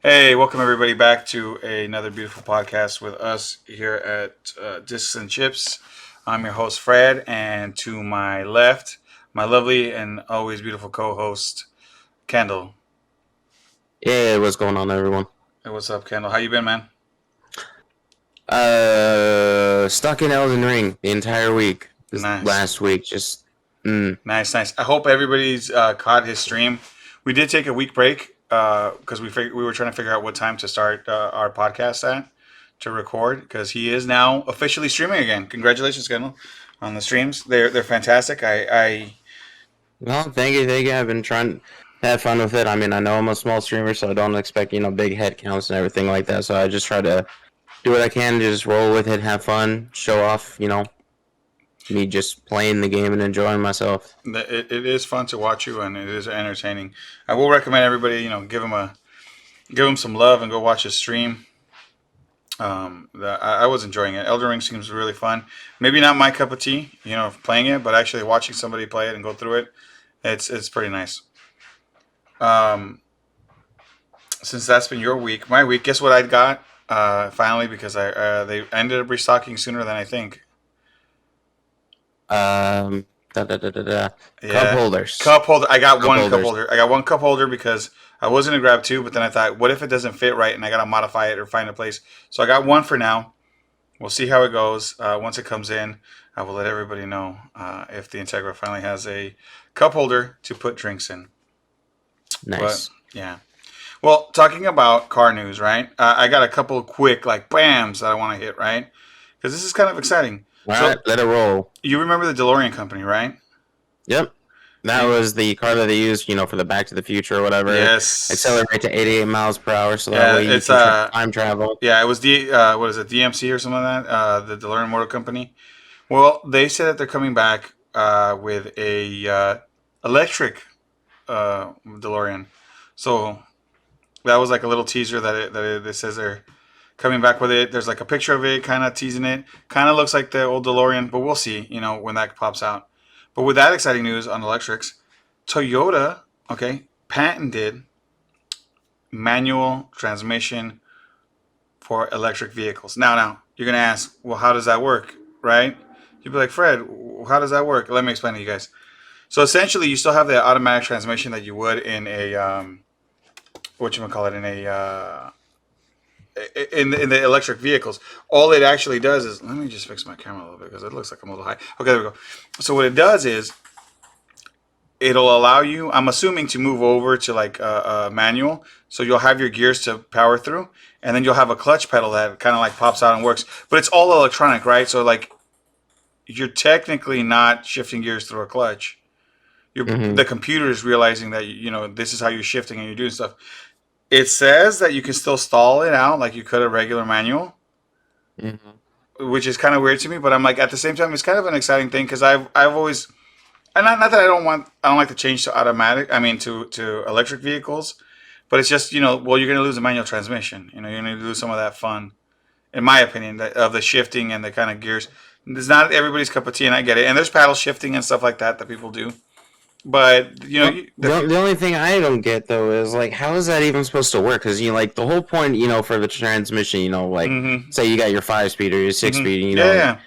Hey, welcome everybody back to another beautiful podcast with us here at Discs and Chips. I'm your host Fred, and to my left, my lovely and always beautiful co-host Kendall. Yeah, what's going on, everyone? Hey, what's up, Kendall? How you been, man? Stuck in Elden Ring the entire week. This Nice, last week, just nice. I hope everybody's caught his stream. We did take a week break because we were trying to figure out what time to start our podcast at to record because he is now officially streaming again. Congratulations, Kendall, on the streams. They're fantastic. I well, thank you. I've been trying to have fun with it. I mean, I know I'm a small streamer, so I don't expect big head counts and everything like that. So I just try to do what I can, just roll with it, have fun, show off. Me just playing the game and enjoying myself. it is fun to watch you, and it is entertaining. I will recommend everybody, give him some love and go watch his stream. I was enjoying it. Elden Ring seems really fun. Maybe not my cup of tea, playing it, but actually watching somebody play it and go through it, it's pretty nice. Um, since that's been your week, my week, guess what I got? Finally, because they ended up restocking sooner than I think. Um, da, da, da, da, da. Cup Yeah, holders, cup holder. I got cup one cup holders. holder. I got one cup holder because I was gonna grab two, but then I thought, what if it doesn't fit right and I gotta modify it or find a place? So I got one for now. We'll see how it goes. Once it comes in, I will let everybody know if the Integra finally has a cup holder to put drinks in. But Nice. yeah. Well, talking about car news, right? I got a couple of quick like bams that I want to hit, right? Because this is kind of exciting. All So right, let it roll. you remember the DeLorean company, right? Yep. That You, was the car that they used, for the Back to the Future or whatever. yes. Accelerate to 88 miles per hour, so that Yeah, way you it's can time travel. yeah, it was what is it, DMC or something like that, the DeLorean Motor Company. Well, they said that they're coming back with a electric DeLorean. So that was like a little teaser that says they're coming back with it. There's like a picture of it, kind of teasing it. Kind of looks like the old DeLorean, but we'll see. When that pops out. But with that exciting news on electrics, Toyota, okay, patented manual transmission for electric vehicles. Now, you're gonna ask, well, how does that work, right? You'd be like, Fred, how does that work? Let me explain to you guys. So essentially, you still have the automatic transmission that you would in a what you call it in the electric vehicles. All it actually does is let me just fix my camera a little bit because it looks like I'm a little high. Okay, there we go. So what it does is it'll allow you, I'm assuming, to move over to like a manual. So you'll have your gears to power through, and then you'll have a clutch pedal that kind of like pops out and works. But it's all electronic, right? So like you're technically not shifting gears through a clutch. hmm The computer is realizing that this is how you're shifting and you're doing stuff. It says that you can still stall it out like you could a regular manual, hmm which is kind of weird to me. But I'm like, at the same time, it's kind of an exciting thing because I've always, and not that I don't like to change to automatic. I mean to electric vehicles, but it's just well, you're going to lose a manual transmission. You're going to lose some of that fun, in my opinion, of the shifting and the kind of gears. It's not everybody's cup of tea, and I get it. And there's paddle shifting and stuff like that people do. But Well, the only thing I don't get though is like, how is that even supposed to work? Because like the whole point, for the transmission, like mm-hmm, say you got your 5 speed or your 6 speed, yeah, yeah,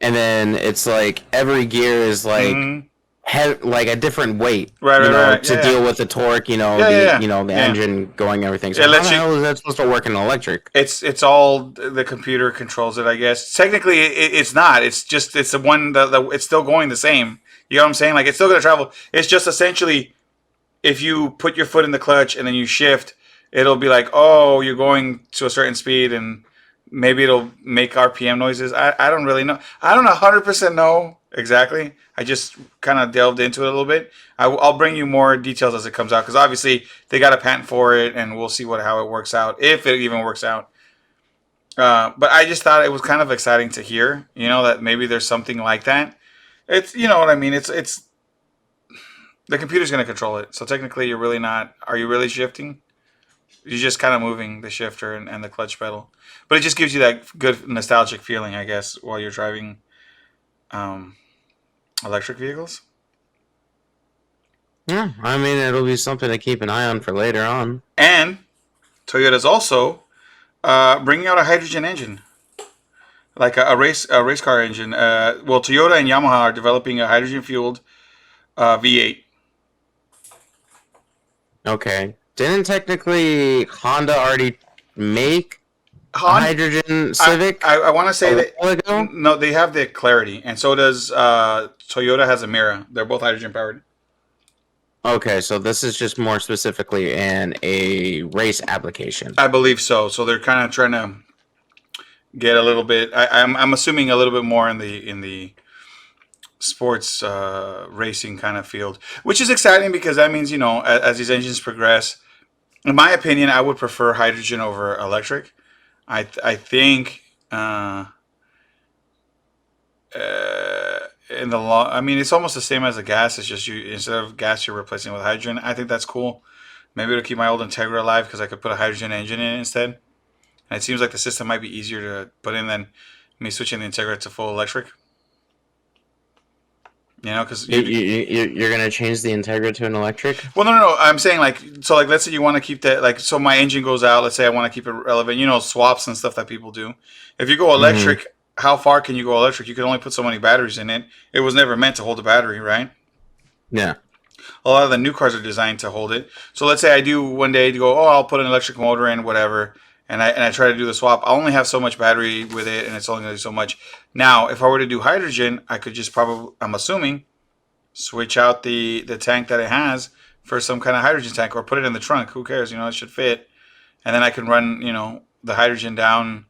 and then it's like every gear is like mm-hmm, like a different weight, right, to yeah, yeah, deal with the torque, yeah, yeah, yeah, the yeah. engine going everything. So It how lets the you. hell is that supposed to work in electric? It's all the computer controls it, I guess. Technically, it's not. It's just it's the one it's still going the same. You know what I'm saying? Like it's still gonna travel. It's just essentially if you put your foot in the clutch and then you shift, it'll be like, oh, you're going to a certain speed, and maybe it'll make RPM noises. I don't really know. I don't 100% know exactly. I just kind of delved into it a little bit. I'll bring you more details as it comes out because obviously they got a patent for it, and we'll see how it works out, if it even works out. But I just thought it was kind of exciting to hear, that maybe there's something like that. It's, you know what I mean. It's the computer's going to control it. So technically, you're really not. Are you really shifting? You're just kind of moving the shifter and the clutch pedal. But it just gives you that good nostalgic feeling, I guess, while you're driving um, electric vehicles. Yeah, I mean it'll be something to keep an eye on for later on. And Toyota's also bringing out a hydrogen engine, like a race car engine. Well, Toyota and Yamaha are developing a hydrogen fueled V8. Okay. Didn't technically Honda already make a Honda, hydrogen Civic I want to say a that while ago? no, they have the Clarity, and so does Toyota has a Mira. They're both hydrogen powered. Okay, so this is just more specifically in a race application. I believe so. So they're kind of trying to get a little bit. I'm assuming a little bit more in the sports racing kind of field, which is exciting because that means as these engines progress. In my opinion, I would prefer hydrogen over electric. I think in the long, I mean, it's almost the same as a gas. It's just you instead of gas, you're replacing it with hydrogen. I think that's cool. Maybe it'll keep my old Integra alive because I could put a hydrogen engine in it instead. And it seems like the system might be easier to put in than me switching the Integra to full electric. Because You're gonna change the Integra to an electric? well, no. I'm saying let's say you want to keep that so my engine goes out. Let's say I want to keep it relevant. Swaps and stuff that people do. If you go electric, how far can you go electric? You can only put so many batteries in it. It was never meant to hold a battery, right? Yeah. A lot of the new cars are designed to hold it. So let's say I do one day to go, I'll put an electric motor in, whatever, and I try to do the swap. I only have so much battery with it, and it's only going to do so much. Now, if I were to do hydrogen, I could just probably, I'm assuming, switch out the tank that it has for some kind of hydrogen tank, or put it in the trunk. Who cares? It should fit, and then I can run, the hydrogen down,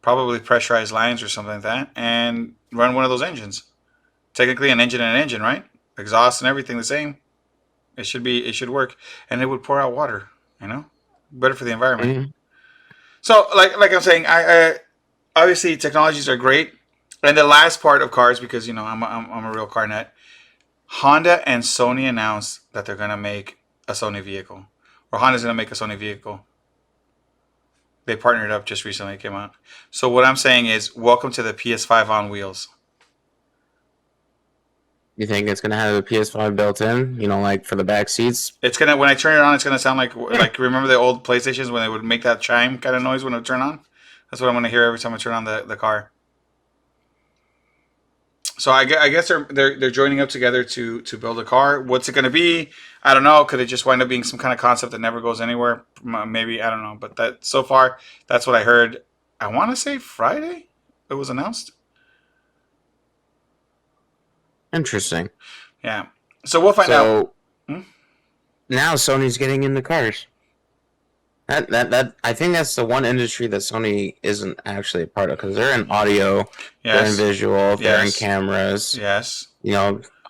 probably pressurized lines or something like that, and run one of those engines. Technically, an engine and an engine, right? Exhaust and everything the same. It should work, and it would pour out water. Better for the environment. Mm-hmm. So, like I'm saying, I obviously technologies are great, and the last part of cars, because I'm a real car nut. Honda and Sony announced that they're gonna make a Sony vehicle, or Honda's gonna make a Sony vehicle. They partnered up just recently. It came out. So what I'm saying is, welcome to the PS5 on wheels. You think it's gonna have a PS5 built in? Like for the back seats? It's gonna when I turn it on, it's gonna sound like remember the old PlayStations when they would make that chime kind of noise when it would turn on. That's what I'm gonna hear every time I turn on the car. So I guess they're joining up together to build a car. What's it gonna be? I don't know. Could it just wind up being some kind of concept that never goes anywhere? Maybe, I don't know. But that so far, that's what I heard. I want to say Friday it was announced. Interesting. Yeah. So we'll find out. Now Sony's getting into cars. That I think that's the one industry that Sony isn't actually a part of, because they're in audio, they're in visual, they're in cameras. Yes.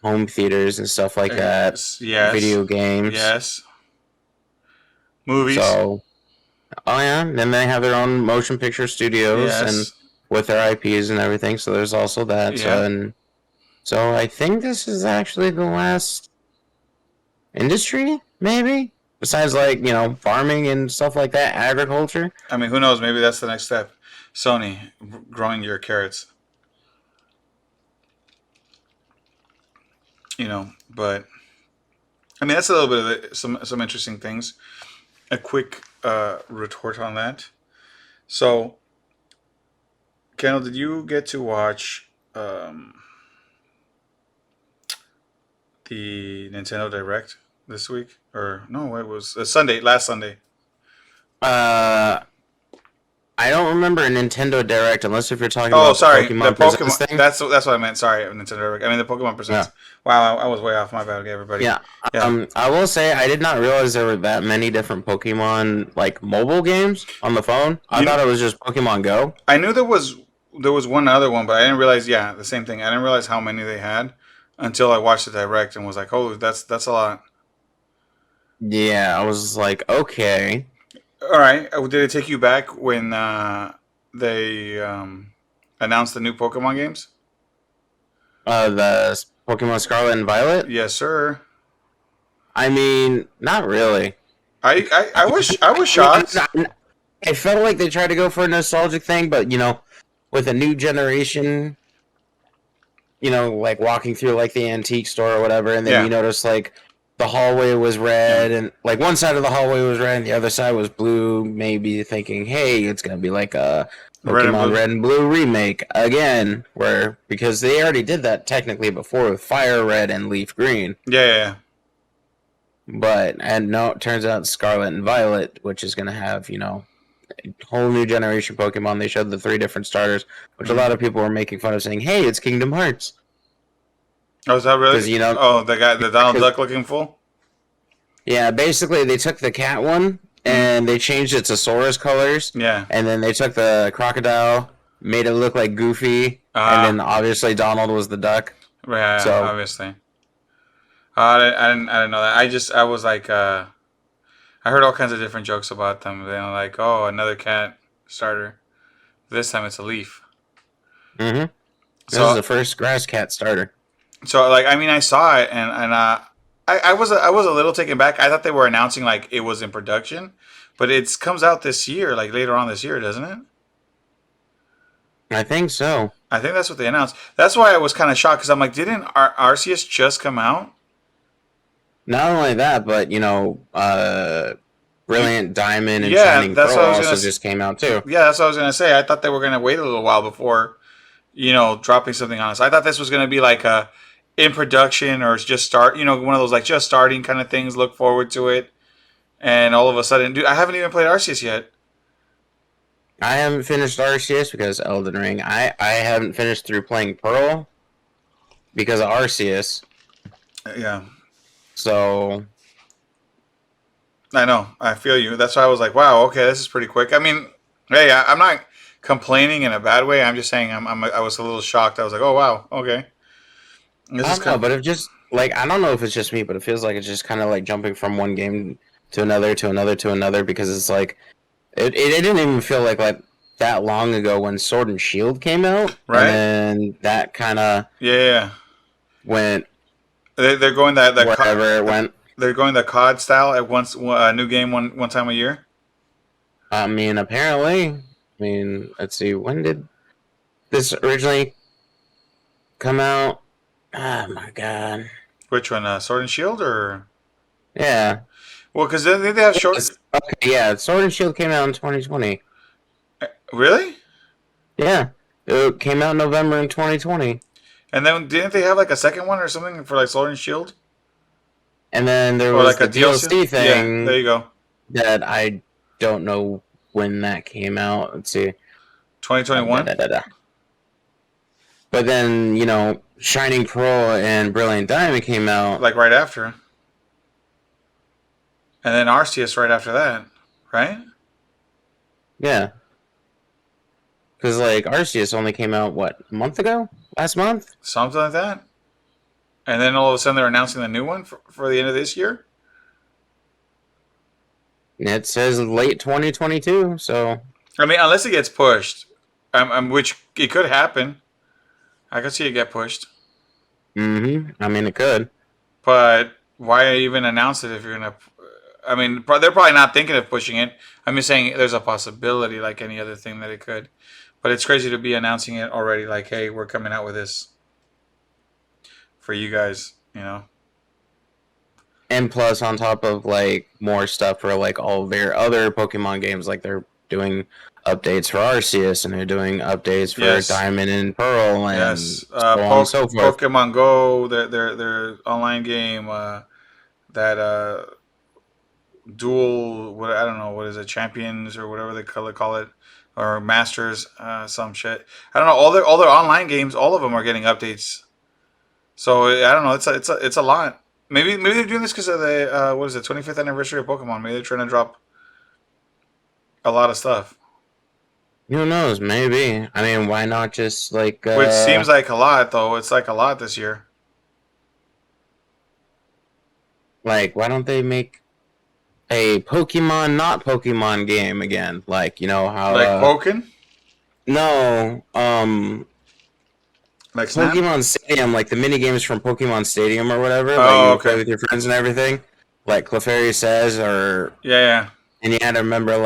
Home theaters and stuff like that. Yes. Video games. Yes. Movies. So, then they have their own motion picture studios and with their IPs and everything. So there's also that. Yeah. So I think this is actually the last industry, maybe? Besides, farming and stuff like that, agriculture. I mean, who knows? Maybe that's the next step. Sony, growing your carrots. But I mean, that's a little bit of some interesting things. A quick retort on that. So, Kendall, did you get to watch the Nintendo Direct this week? Or no, it was last Sunday. I don't remember a Nintendo Direct unless if you're talking about the Pokemon thing. That's what I meant. Sorry, Nintendo Direct. I mean the Pokemon Presents. Yeah. Wow, I was way off. My bad. Okay, everybody. Yeah. I will say I did not realize there were that many different Pokemon mobile games on the phone. I thought it was just Pokemon Go. I knew there was one other one, but I didn't realize. Yeah, the same thing. I didn't realize how many they had until I watched the Direct and was like, "Oh, that's a lot." Yeah, I was like, okay. All right. Did it take you back when they announced the new Pokemon games? The Pokemon Scarlet and Violet? Yes, sir. I mean, not really. I was shocked. I felt like they tried to go for a nostalgic thing, but with a new generation, walking through the antique store or whatever, and then you notice the the hallway was red, and like one side of the hallway was red and the other side was blue, maybe thinking, hey, it's gonna be like a Red and Pokemon blue. Red and Blue remake again, where because they already did that technically before with Fire Red and Leaf Green. Yeah. But and no, it turns out Scarlet and Violet, which is gonna have, a whole new generation Pokemon. They showed the 3 different starters, which a lot of people were making fun of, saying, hey, it's Kingdom Hearts. Oh, is that Because, really? Oh, the Donald Duck looking fool. yeah, basically they took the cat one and they changed it to Sora's colors. Yeah. And then they took the crocodile, made it look like Goofy, and then obviously Donald was the duck. Yeah, So obviously. I didn't know that. I was like, I heard all kinds of different jokes about them. They're like, oh, another cat starter. This time it's a leaf. this So is the first grass cat starter. So like I mean I saw it and I was a little taken back. I thought they were announcing like it was in production, but it comes out this year, like later on this year, doesn't it? I think so. I think that's what they announced. That's why I was kind of shocked because I'm like, didn't Arceus just come out? Not only that, but Brilliant Diamond and Yeah, Shining that's Pearl what I was also gonna. just came out too. Yeah, that's what I was gonna say. I thought they were gonna wait a little while before, dropping something on us. I thought this was gonna be like a in production or just start, one of those like just starting kind of things. Look forward to it, and all of a sudden, dude, I haven't even played Arceus yet. I haven't finished Arceus because Elden Ring. I haven't finished through playing Pearl because of Arceus. Yeah, So I know. I feel you. That's why I was like, wow, okay, this is pretty quick. I mean, hey, I'm not complaining in a bad way. I'm just saying I was a little shocked. I was like, oh wow, okay. This I is don't know, kind but it just like I don't know if it's just me, but it feels like it's just kind of like jumping from one game to another to another to another because it's like it didn't even feel like that long ago when Sword and Shield came out, right. and then that kind of Yeah. went They're going that wherever it went. They're going the COD style at once a new game one time a year. I mean, apparently, let's see, when did this originally come out? Oh my god! Which one? Sword and Shield or? Yeah. Well, because then they have short. Okay, yeah. Sword and Shield came out in 2020. Really? Yeah, it came out in November in 2020. And then didn't they have like a second one or something for like Sword and Shield? And then there Or was like a the DLC thing. Yeah, there you go. That I don't know when that came out. Let's see. 2021. But then, Shining Pearl and Brilliant Diamond came out. Like right after. And then Arceus right after that, right? Yeah. Because, like, Arceus only came out, what, a month ago? Last month? Something like that. And then all of a sudden they're announcing the new one for the end of this year? It says late 2022, so... I mean, unless it gets pushed, which it could happen. I could see it get pushed. I mean, it could. But why even announce it if you're going to... I mean, they're probably not thinking of pushing it. I'm just saying there's a possibility like any other thing that it could. But it's crazy to be announcing it already like, hey, we're coming out with this for you guys, And plus, on top of, like, more stuff for, like, all their other Pokemon games, like, they're doing updates for Arceus, and they're doing updates for Diamond and Pearl, and so on and so forth. Pokemon Go, their online game, that dual, I don't know, what is it, Champions or whatever they call it, or Masters, some shit. I don't know. All their online games, all of them are getting updates. So I don't know. It's a lot. Maybe they're doing this because of the 25th anniversary of Pokemon. Maybe they're trying to drop a lot of stuff. Who knows? Maybe. I mean, why not just like? Which seems like a lot, though. It's like a lot this year. Like, why don't they make a Pokemon not Pokemon game again? Like, how like Pokken? No, like Snap? Pokemon Stadium, like the mini games from Pokemon Stadium or whatever. Oh, Play with your friends and everything. Like Clefairy says, or yeah. And you had to remember,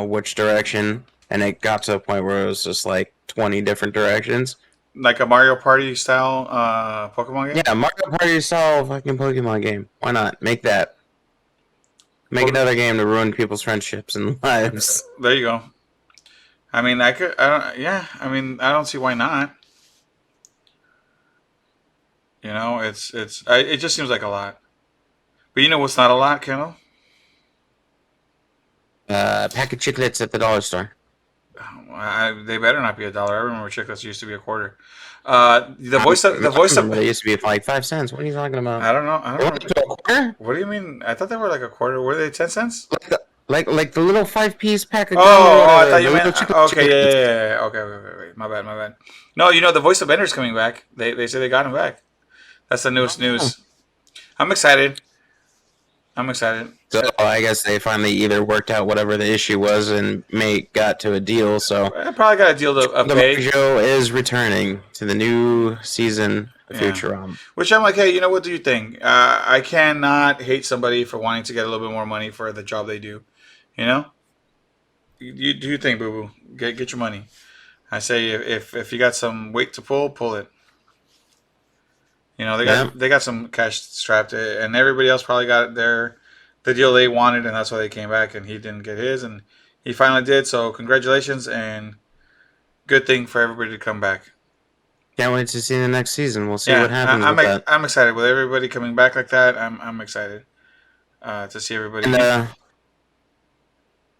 which direction, and it got to a point where it was just like 20 different directions. like a Mario Party style Pokemon game. Yeah, Mario Party style fucking Pokemon game. Why not make that? Make Poke- another game to ruin people's friendships and lives. there you go. I mean, I could. I don't. Yeah. I mean, I don't see why not. You know, it just seems like a lot. But you know what's not a lot, Kendall? Pack of chiclets at the dollar store. They better not be a dollar. I remember Chiclets used to be a quarter. The I voice of remember they used to be for like 5 cents. What are you talking about? I don't know. I They don't went know. to a quarter? What do you mean? I thought they were like a quarter. Were they 10 cents? Like the little 5 piece pack of Oh, gum or I whatever. thought you The meant. little chiclet Okay, yeah, chickens. yeah, yeah, yeah. Okay, wait. My bad, my bad. No, you know the voice of Ender's coming back. They say they got him back. That's the newest Oh. news. I'm excited. I'm excited. So I guess they finally either worked out whatever the issue was and got to a deal. So I probably got a deal to the pay. Mojo is returning to the new season of Yeah. Futurama. Which I'm like, hey, you know what do you think? I cannot hate somebody for wanting to get a little bit more money for the job they do. You know? You do you think, boo boo? Get your money. I say if you got some weight to pull, pull it. You know, Yeah. they got some cash strapped, and everybody else probably got the deal they wanted, and that's why they came back, and he didn't get his, and he finally did. So congratulations, and good thing for everybody to come back. Can't wait to see the next season. We'll see what Yeah, happens with that. I'm excited with everybody coming back like that. I'm excited to see everybody. And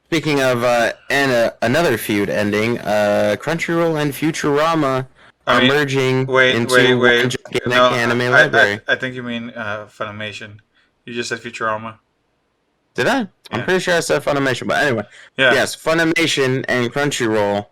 speaking of another feud ending, Crunchyroll and Futurama I are mean, merging into one wait. gigantic No, anime library. I think you mean Funimation. You just said Futurama. Did I? I'm Yeah, pretty sure I said Funimation, but anyway, yeah. yes, Funimation and Crunchyroll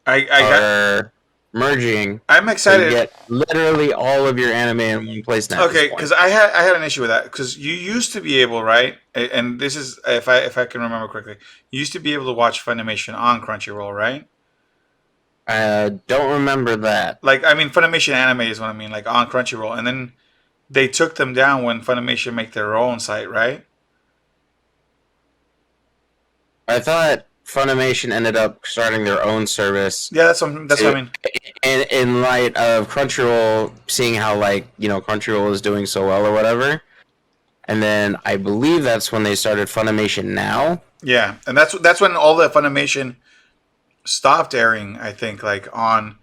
I got. are merging, I'm so you excited. get literally all of your anime in one place now. At this Okay, point. because I had an issue with that because you used to be able, right? And this is if I can remember correctly, you used to be able to watch Funimation on Crunchyroll, right? I don't remember that. Like I mean, Funimation anime is what I mean, like on Crunchyroll, and then they took them down when Funimation make their own site, right? I thought Funimation ended up starting their own service Yeah, that's what I mean. in light of Crunchyroll seeing how Crunchyroll is doing so well or whatever. And then I believe that's when they started Funimation Now. Yeah, and that's when all the Funimation stopped airing. I think like on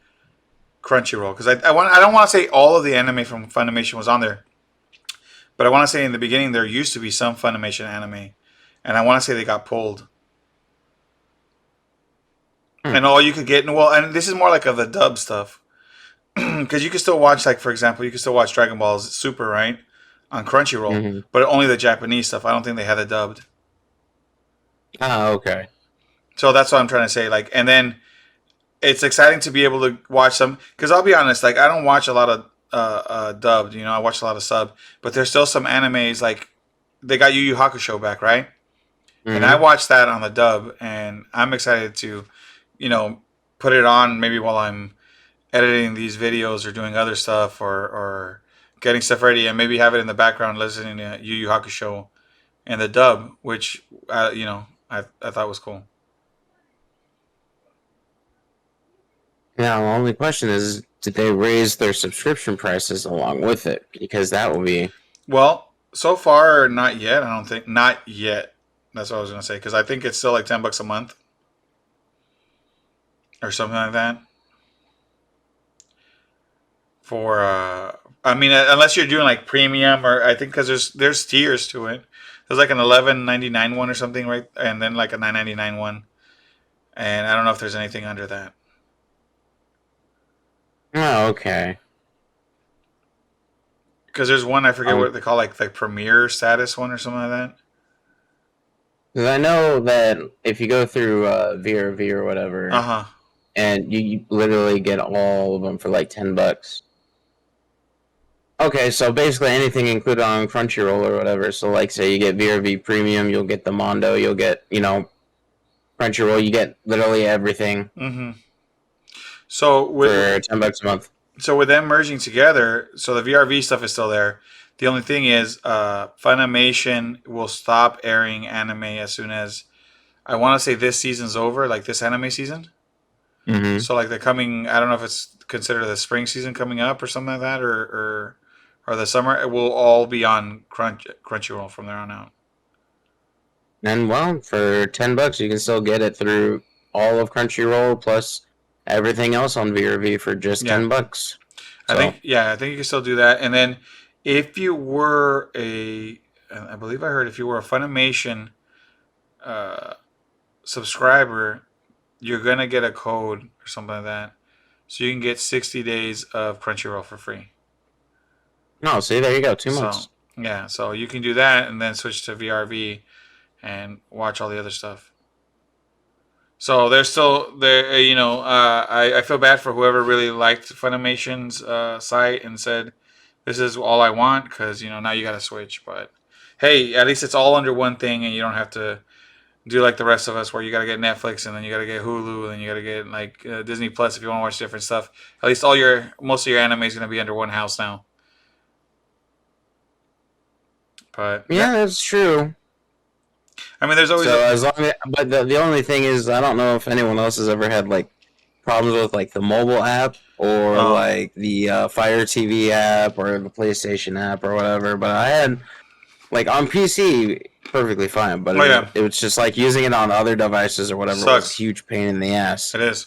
Crunchyroll because I don't want to say all of the anime from Funimation was on there, but I want to say in the beginning there used to be some Funimation anime, and I want to say they got pulled. And all you could get, and this is more like of the dub stuff, because you can still watch, like for example, you can still watch Dragon Ball Super, right, on Crunchyroll, Mm-hmm. but only the Japanese stuff. I don't think they had it dubbed. Oh, okay. So that's what I'm trying to say. Like, and then it's exciting to be able to watch some, because I'll be honest, like I don't watch a lot of dubbed. You know, I watch a lot of sub, but there's still some animes like they got Yu Yu Hakusho back, right? And I Mm-hmm. watched that on the dub, and I'm excited to, put it on maybe while I'm editing these videos or doing other stuff or getting stuff ready, and maybe have it in the background listening to Yu Yu Hakusho and the dub, which I thought was cool. Now, the only question is, did they raise their subscription prices along with it? Because that will be... Well, so far not yet. I don't think not yet. That's what I was gonna say because I think it's still like $10 a month or something like that. For I mean, unless you're doing like premium or I think because there's tiers to it. There's like an 11.99 one or something, right? And then like a 9.99 one. And I don't know if there's anything under that. Oh, okay. Because there's one I forget Um, what they call like the premier status one or something like that. 'Cause I know that if you go through VRV or Uh whatever, huh. and you literally get all of them for like $10. Okay, so basically anything included on Crunchyroll or whatever. So, like, say you get VRV Premium, you'll get the Mondo, you'll get, Crunchyroll, you get literally everything Mm-hmm. So for $10 a month. so with them merging together, so the VRV stuff is still there. The only thing is, Funimation will stop airing anime as soon as I want to say this season's over, like this anime season. Mm-hmm. So like the coming, I don't know if it's considered the spring season coming up or something like that, or the summer. It will all be on Crunchyroll from there on out. And well, for $10, you can still get it through all of Crunchyroll plus everything else on VRV for just Yeah, $10. I So think I think you can still do that. And then if you were a, I believe I heard if you were a Funimation uh, subscriber, you're gonna get a code or something like that, so you can get 60 days of Crunchyroll for free. no, see, there you go, two So months. yeah, so you can do that and then switch to VRV and watch all the other stuff. So they're still there. I feel bad for whoever really liked Funimation's site and said, "This is all I want," because now you got to switch. But hey, at least it's all under one thing, and you don't have to do like the rest of us, where you got to get Netflix and then you got to get Hulu and then you got to get like Disney Plus if you want to watch different stuff. At least most of your anime is going to be under one house now. But Yeah, yeah, that's true. I mean, there's always So as long as, but the only thing is, I don't know if anyone else has ever had like problems with like the mobile app or oh like the Fire TV app or the PlayStation app or whatever. But I had like on PC perfectly fine, but oh yeah, it was just like using it on other devices or whatever was a sucks. huge pain in the ass. It is.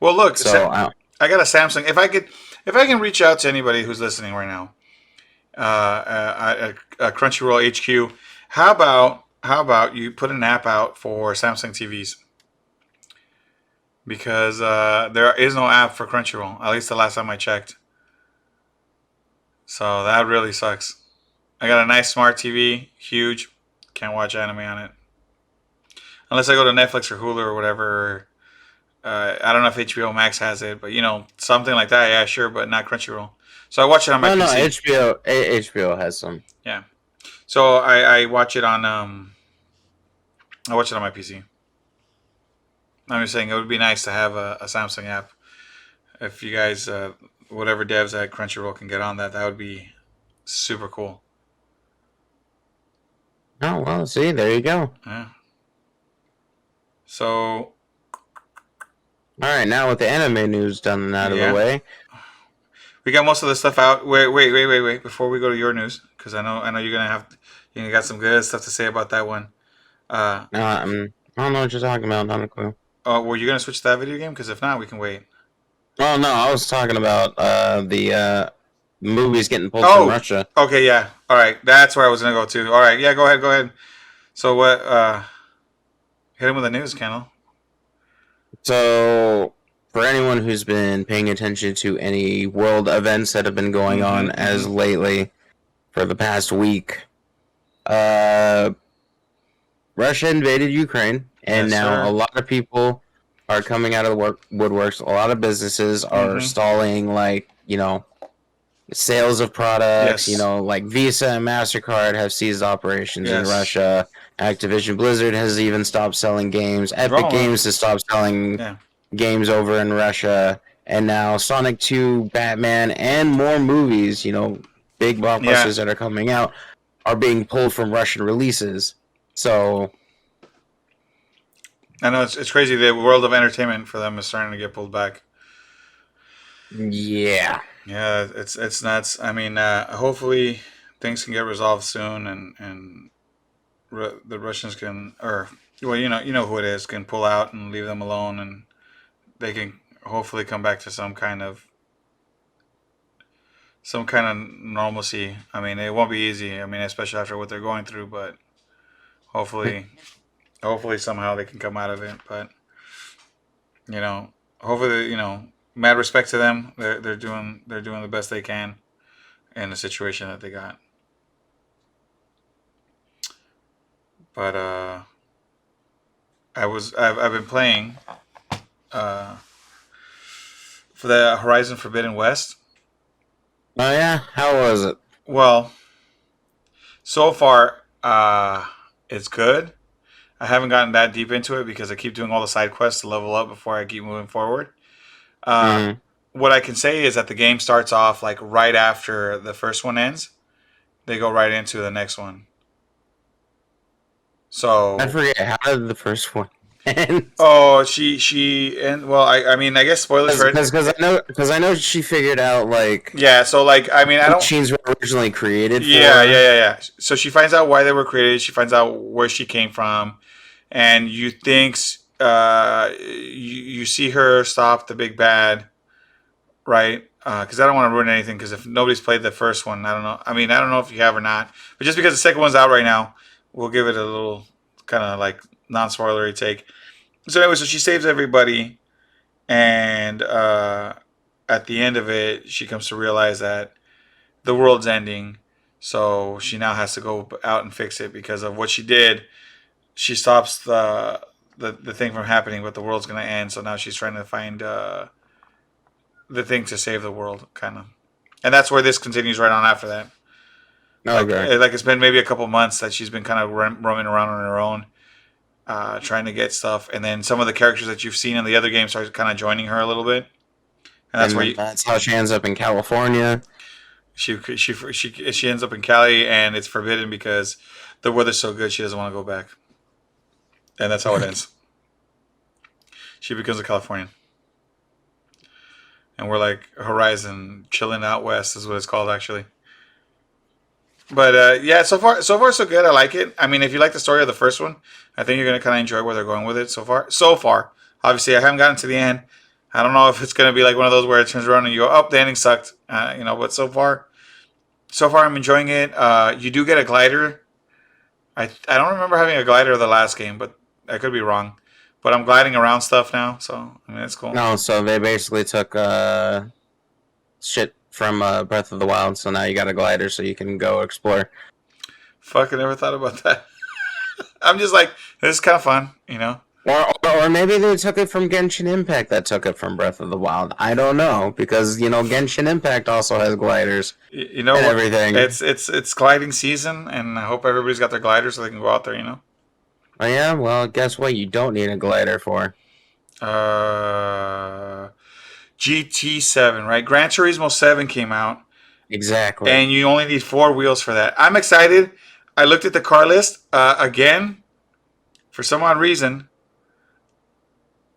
Well, look, So I, I got a Samsung. If I can reach out to anybody who's listening right now, Crunchyroll HQ, how about you put an app out for Samsung TVs? Because there is no app for Crunchyroll. At least the last time I checked. So that really sucks. I got a nice smart TV, huge. Can't watch anime on it unless I go to Netflix or Hulu or whatever. I don't know if HBO Max has it, but something like that. Yeah, sure, but not Crunchyroll. So I watch it on my no, no, PC. HBO has some. Yeah. So I watch it on I watch it on my PC. I'm just saying it would be nice to have a Samsung app. If you guys, whatever devs at Crunchyroll can get on that, that would be super cool. Oh well, see, there you go. Yeah. So All right, now with the anime news done and out of the yeah, way, we got most of the stuff out. Wait. Before we go to your news, because I know you got some good stuff to say about that one. Uh, I don't know what you're talking about. Not a clue. were you gonna switch to that video game? Because if not, we can wait. Oh no, I was talking about the movies getting pulled from Oh, Russia. okay, yeah. All right, that's where I was gonna go to. All right, yeah, go ahead, go ahead. So what? Hit him with the news, Kendall. So, for anyone who's been paying attention to any world events that have been going on as Mm-hmm. lately for the past week, uh, Russia invaded Ukraine, and Yes, now a sir. lot of people are coming out of the woodworks. A lot of businesses are Mm-hmm. stalling, like, sales of products. Yes. Like Visa and MasterCard have ceased operations in Yes. Russia. Activision Blizzard has even stopped selling games. Epic Wrong. Games has stopped selling Yeah. games over in Russia. And now Sonic 2, Batman, and more movies, big Yeah. blockbusters that are coming out, are being pulled from Russian releases. So, I know it's crazy. The world of entertainment for them is starting to get pulled back. yeah. Yeah, it's nuts. I mean, hopefully things can get resolved soon, and the Russians can, or well, you know who it is, can pull out and leave them alone, and they can hopefully come back to some kind of normalcy. I mean, it won't be easy. I mean, especially after what they're going through, but hopefully, hopefully somehow they can come out of it. But you know, hopefully, mad respect to them. They're doing the best they can in the situation that they got. But I've been playing uh for the Horizon Forbidden West. Oh, yeah? How was it? Well, so far it's good. I haven't gotten that deep into it because I keep doing all the side quests to level up before I keep moving forward. Uh, Mm. what I can say is that the game starts off like right after the first one ends. They go right into the next one. I So forget. How did the first one? And Oh, and well, I mean, I guess spoilers for it. because I know she figured out like Yeah, so like, I mean, I what don't. machines were originally created Yeah, yeah, for. yeah, yeah. So she finds out why they were created. She finds out where she came from, and you thinks you see her stop the big bad, right? Because I don't want to ruin anything. Because if nobody's played the first one, I don't know. I mean, I don't know if you have or not. But just because the second one's out right now, we'll give it a little kind of like non-spoilery take. So anyway, so she saves everybody, and at the end of it, she comes to realize that the world's ending. So she now has to go out and fix it because of what she did. She stops the thing from happening, but the world's gonna end. So now she's trying to find the thing to save the world, kind of. And that's where this continues right on after that. Okay. Like it's been maybe a couple months that she's been kind of roaming around on her own, trying to get stuff. And then some of the characters that you've seen in the other games are kind of joining her a little bit. And that's And where then that's how she ends up in California. she ends up in Cali, and it's forbidden because the weather's so good she doesn't want to go back, and that's how it ends. She becomes a Californian, and we're like Horizon, chilling out west is what it's called actually. But yeah, so far so good. I like it. I mean, if you like the story of the first one, I think you're gonna kind of enjoy where they're going with it so far. So far, obviously, I haven't gotten to the end. I don't know if it's gonna be like one of those where it turns around and you go, "Oh, the ending sucked," But so far, I'm enjoying it. You do get a glider. I don't remember having a glider the last game, but I could be wrong. But I'm gliding around stuff now, so I mean it's cool. No, so they basically took shit from Breath of the Wild, so now you got a glider so you can go explore. Fuck, I never thought about that. I'm just like, this is kind of fun. Or maybe they took it from Genshin Impact that took it from Breath of the Wild. I don't know, because, Genshin Impact also has gliders You know and what? everything. It's gliding season, and I hope everybody's got their gliders so they can go out there. Oh yeah, well, guess what you don't need a glider for? Uh, GT7, right? Gran Turismo 7 came out, Exactly. and you only need four wheels for that. I'm excited. I looked at the car list again. For some odd reason,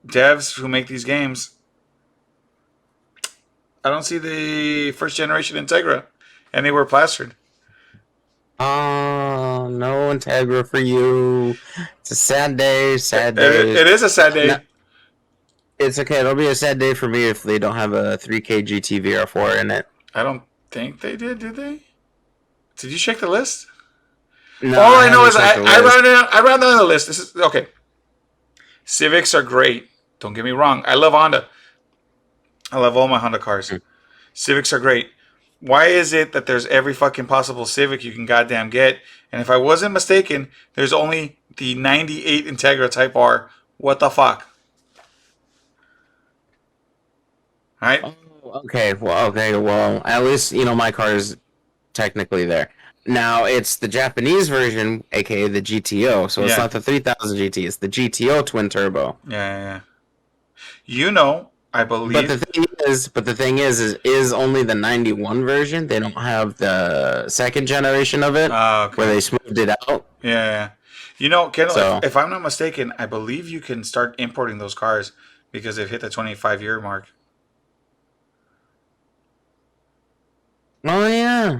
devs who make these games, I don't see the first generation Integra anywhere plastered. Oh, no Integra for you. It's a sad day, It, sad it, day. it is a sad No, day. it's okay. It'll be a sad day for me if they don't have a 3K GT VR4 in it. I don't think they did they? Did you check the list? No, All I I know haven't is checked I, the I list. ran down I ran down the list. This is okay. Civics are great. Don't get me wrong. I love Honda. I love all my Honda cars. Civics are great. Why is it that there's every fucking possible Civic you can goddamn get? And if I wasn't mistaken, there's only the 98 Integra Type R. What the fuck? Right? Oh, okay. Well, at least my car is technically there. Now it's the Japanese version, aka the GTO. So it's Yeah. not the 3000 GT. It's the GTO twin turbo. Yeah, yeah, yeah. I But believe. the thing is only the 91 version. They don't have the second generation of it where Okay. they smoothed it out. Yeah, yeah, yeah. Kendall, So, if I'm not mistaken, I believe you can start importing those cars because they've hit the 25-year mark. oh yeah,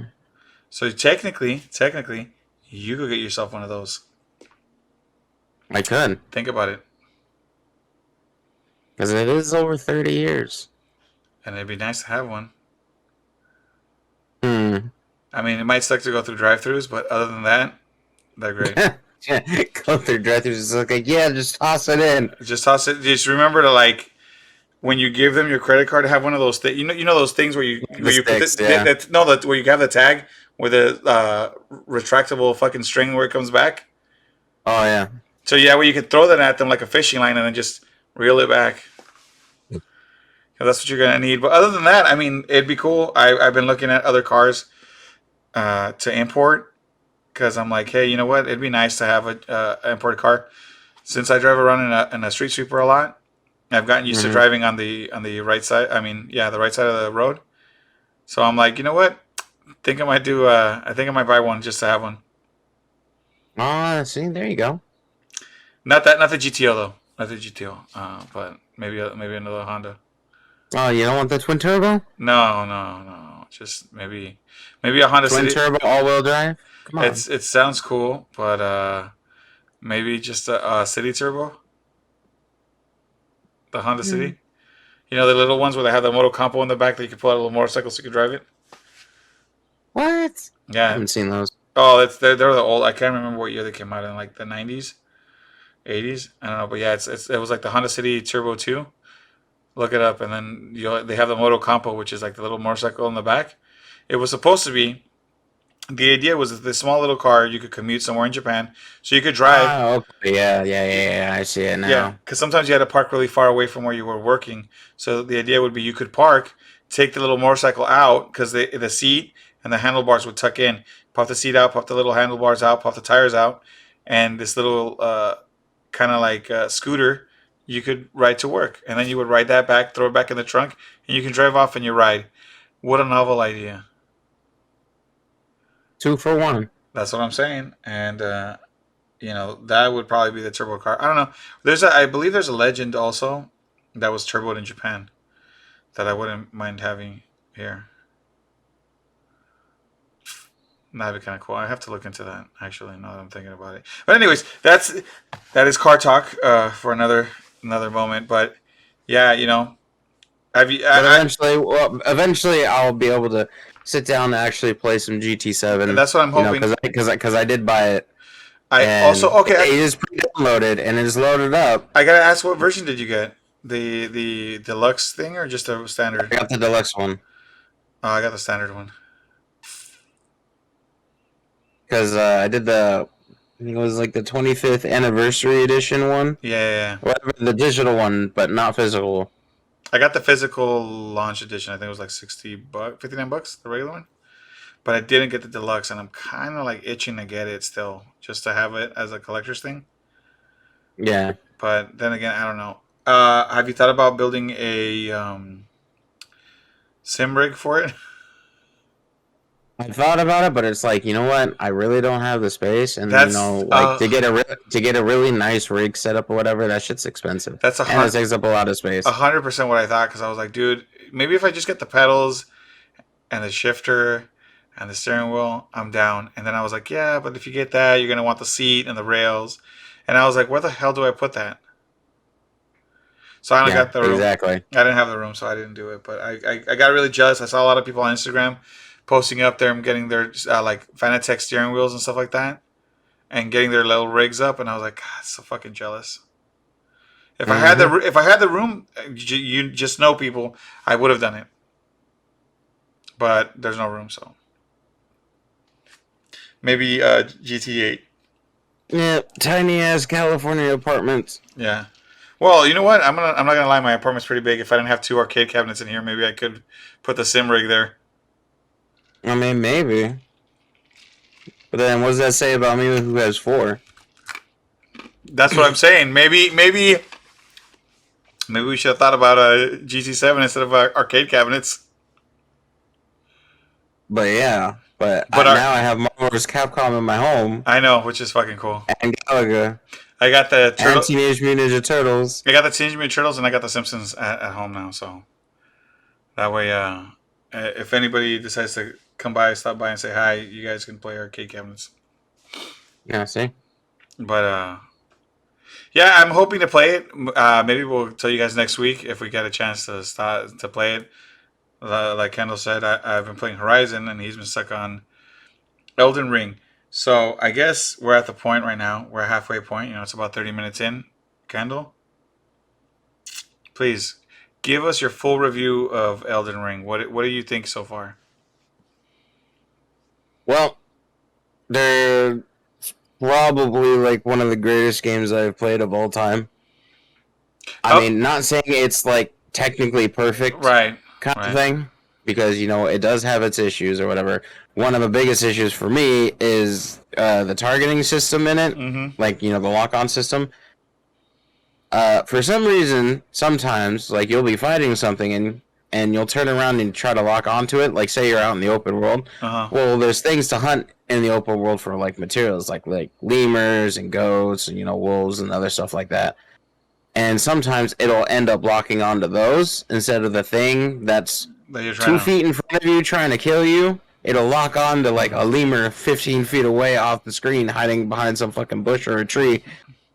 So technically, you could get yourself one of those. I could Think about it. because it is over 30 years. And it'd be nice to have one. Hmm. I mean, it might suck to go through drive-throughs, but other than that, they're great. Go through drive-throughs. It's like, yeah, just toss it in. Just toss it. Just remember to like when you give them your credit card, have one of those things. You know those things where The you put sticks, yeah. where you have the tag with the retractable fucking string where it comes back. Oh yeah. So yeah, where you can throw that at them like a fishing line and then just reel it back. 'Cause that's what you're gonna need. But other than that, I mean, it'd be cool. I've been looking at other cars to import because I'm like, hey, you know what? It'd be nice to have a imported car. Since I drive around in a street sweeper a lot, I've gotten used to driving on the right side. I mean, yeah, the right side of the road. So I'm like, you know what? Think I might do. I think I might buy one just to have one. Oh, see, there you go. Not the GTO though. I did GTO, but maybe another Honda. Oh, you don't want the twin turbo? No, no, no. Just maybe a Honda Twin City. turbo all wheel drive? Come on. It sounds cool, but maybe just a City Turbo, the Honda Hmm. City. You know the little ones where they have the moto compo in the back that you can pull out a little motorcycle so you can drive it. What? I Yeah. haven't seen those. Oh, they're the old. I can't remember what year they came out in, like the 90s, 80s. I don't know, but yeah, it was like the Honda City Turbo 2. Look it up, and then they have the moto compo, which is like the little motorcycle in the back. It was supposed to be. The idea was that this small little car you could commute somewhere in Japan, so you could drive. Oh, okay. Yeah. I see it Yeah, now. because sometimes you had to park really far away from where you were working. So the idea would be you could park, take the little motorcycle out because the seat and the handlebars would tuck in. Pop the seat out, pop the little handlebars out, pop the tires out, and this little kind of like scooter you could ride to work, and then you would ride that back, throw it back in the trunk, and you can drive off in your ride. What a novel idea! 2 for 1. That's what I'm saying, and that would probably be the turbo car. I don't know. I believe there's a Legend also that was turboed in Japan that I wouldn't mind having here. That'd be kind of cool. I have to look into that actually. Now that I'm thinking about it. But anyways, that is car talk for another moment. But yeah, have you? But eventually, I'll be able to sit down and actually play some GT7. That's what I'm hoping. Because I did buy it, I and also okay. it is pre-downloaded and it is loaded up. I gotta ask, what version did you get? The deluxe thing or just a standard? I got the deluxe one Oh, I got the standard one. because I did the. I think it was like the 25th anniversary edition one. Yeah. Whatever, the digital one, but not physical. I got the physical launch edition. I think it was like $60, $59, the regular one. But I didn't get the deluxe, and I'm kind of like itching to get it still, just to have it as a collector's thing. Yeah. But then again, I don't know. Have you thought about building a sim rig for it? I thought about it, but it's like, you know what? I really don't have the space, and That's to get a really nice rig set up or whatever, that shit's expensive. That's and it takes up a lot of space. 100% what I thought, because I was like, dude, maybe if I just get the pedals and the shifter and the steering wheel, I'm down. And then I was like, yeah, but if you get that, you're gonna want the seat and the rails. And I was like, where the hell do I put that? So I don't got the room. Exactly. I didn't have the room, so I didn't do it. But I got really jealous. I saw a lot of people on Instagram posting up there and getting their like Fanatec steering wheels and stuff like that, and getting their little rigs up, and I was like, God, so fucking jealous. If I had the room, you just know people, I would have done it. But there's no room, so maybe GT8. Yeah, tiny ass California apartments. Yeah. Well, you know what? I'm not gonna lie. My apartment's pretty big. If I didn't have 2 arcade cabinets in here, maybe I could put the sim rig there. I mean, maybe. But then, what does that say about me who has 4? That's what I'm saying. Maybe we should have thought about a GT7 instead of arcade cabinets. But yeah, now I have Marvel vs. Capcom in my home. I know, which is fucking cool. And Galaga. I got the and Teenage Mutant Ninja Turtles. I got the Teenage Mutant Turtles, and I got the Simpsons at home now. So that way, if anybody decides to come by, stop by, and say hi, you guys can play arcade cabinets. Yeah, see. But yeah, I'm hoping to play it. Maybe we'll tell you guys next week if we get a chance to start to play it. Like Kendall said, I've been playing Horizon, and he's been stuck on Elden Ring. So I guess we're at the point right now. We're halfway point. It's about 30 minutes in. Kendall, please give us your full review of Elden Ring. What do you think so far? Well, they're probably like one of the greatest games I've played of all time. I mean, not saying it's like technically perfect, right? Kind of thing, because it does have its issues or whatever. One of the biggest issues for me is the targeting system in it, like the lock-on system. For some reason, sometimes like you'll be fighting something and you'll turn around and try to lock onto it. Like say you're out in the open world. Well, there's things to hunt in the open world for like materials, like lemurs and goats and wolves and other stuff like that. and sometimes it'll end up locking onto those instead of the thing that's That you're 2 feet in front of you trying to kill you. It'll lock on to like a lemur 15 feet away off the screen, hiding behind some fucking bush or a tree.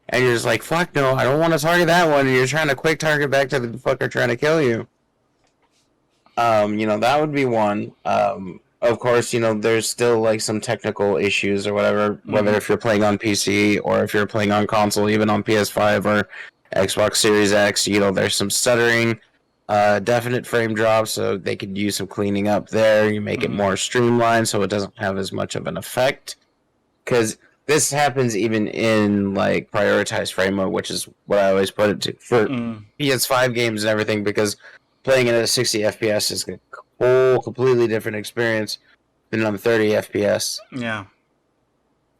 And you're just like, fuck no, I don't want to target that one. And you're trying to quick target back to the fucker trying to kill you. That would be one. Of course, there's still like some technical issues or whatever, whether if you're playing on PC or if you're playing on console, even on PS5 or Xbox Series X, there's some stuttering, definite frame drops, so they could use some cleaning up there. You make it more streamlined so it doesn't have as much of an effect. Because this happens even in like prioritized frame mode, which is what I always put it to for PS5 games and everything, because playing it at 60 FPS is a whole completely different experience than on 30 FPS. Yeah.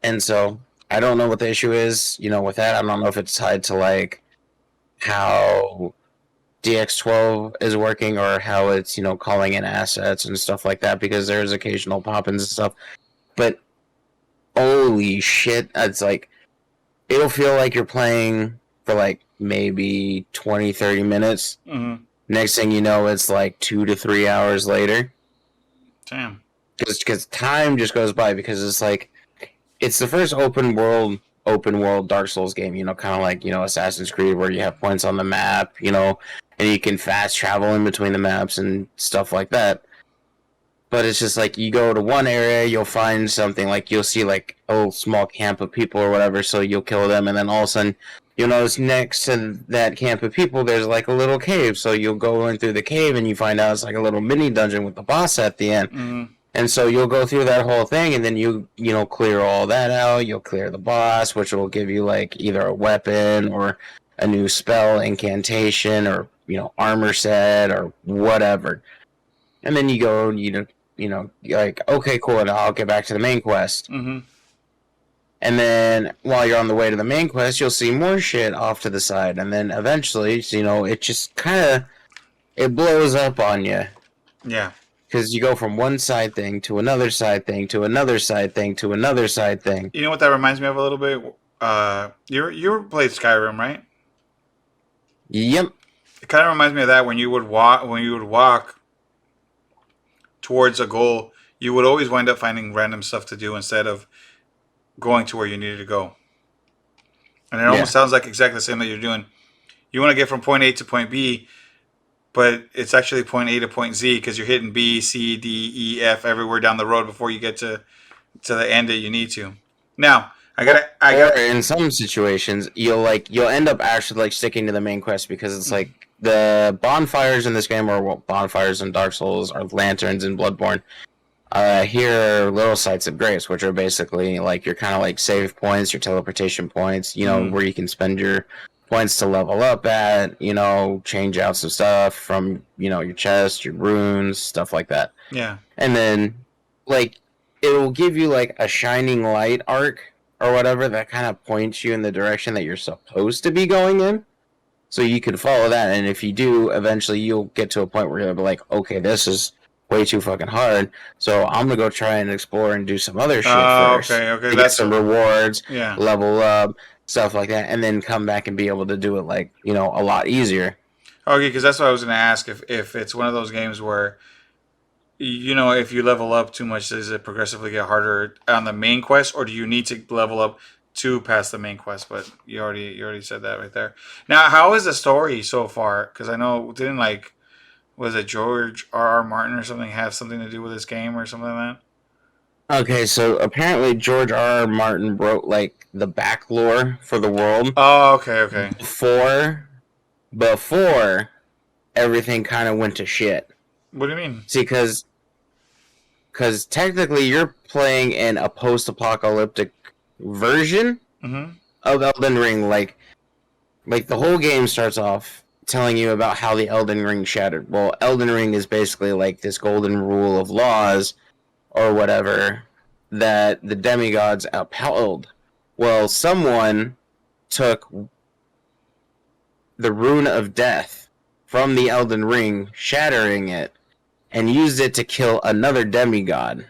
And so I don't know what the issue is, with that. I don't know if it's tied to like how DX12 is working or how it's, calling in assets and stuff like that, because there's occasional pop-ins and stuff. But holy shit, it's like it'll feel like you're playing for like maybe 20-30 minutes. Next thing you know, it's like 2 to 3 hours later. Damn. Because time just goes by, because it's like it's the first open world Dark Souls game, kind of like, Assassin's Creed, where you have points on the map, and you can fast travel in between the maps and stuff like that. But it's just like you go to one area, you'll find something, like you'll see like a little small camp of people or whatever, so you'll kill them, and then all of a sudden you'll notice next to that camp of people there's like a little cave, so you'll go in through the cave and you find out it's like a little mini dungeon with the boss at the end. And so you'll go through that whole thing, and then you clear all that out, you'll clear the boss, which will give you like either a weapon or a new spell, incantation, or armor set or whatever. And then you go, you're like, okay, cool, and I'll get back to the main quest. And then while you're on the way to the main quest, you'll see more shit off to the side. And then eventually, it just it blows up on you. Yeah. Because you go from one side thing to another side thing to another side thing to another side thing. You know what that reminds me of a little bit? You played Skyrim, right? Yep. It kind of reminds me of that when you would walk towards a goal, you would always wind up finding random stuff to do instead of going to where you needed to go. And it almost sounds like exactly the same that you're doing. You want to get from point A to point B, but it's actually point A to point Z, because you're hitting B, C, D, E, F everywhere down the road before you get to the end that you need to. Now, I got. In some situations, you'll end up actually like sticking to the main quest, because it's like the bonfires in this game, or bonfires in Dark Souls, or lanterns in Bloodborne. Here are little sites of grace, which are basically like your kind of like save points, your teleportation points, where you can spend your points to level up at, change out some stuff from, your chest, your runes, stuff like that. Yeah. And then, like, it'll give you like a shining light arc or whatever that kind of points you in the direction that you're supposed to be going in. So you can follow that, and if you do, eventually you'll get to a point where you'll be like, okay, this is way too fucking hard, so I'm gonna go try and explore and do some other shit first. Okay, to get some rewards, yeah, level up, stuff like that, and then come back and be able to do it like, a lot easier. Okay, because that's what I was gonna ask, if it's one of those games where, if you level up too much, does it progressively get harder on the main quest, or do you need to level up to pass the main quest? But you already said that right there. Now, how is the story so far? Because I know was it George R. Martin or something have something to do with this game or something like that? Okay, so apparently George R. Martin wrote like the back lore for the world. Oh, okay. Before everything kind of went to shit. What do you mean? See, because technically you're playing in a post-apocalyptic version of Elden Ring. Like the whole game starts off telling you about how the Elden Ring shattered. Well, Elden Ring is basically like this golden rule of laws or whatever that the demigods upheld. Well, someone took the rune of death from the Elden Ring, shattering it, and used it to kill another demigod.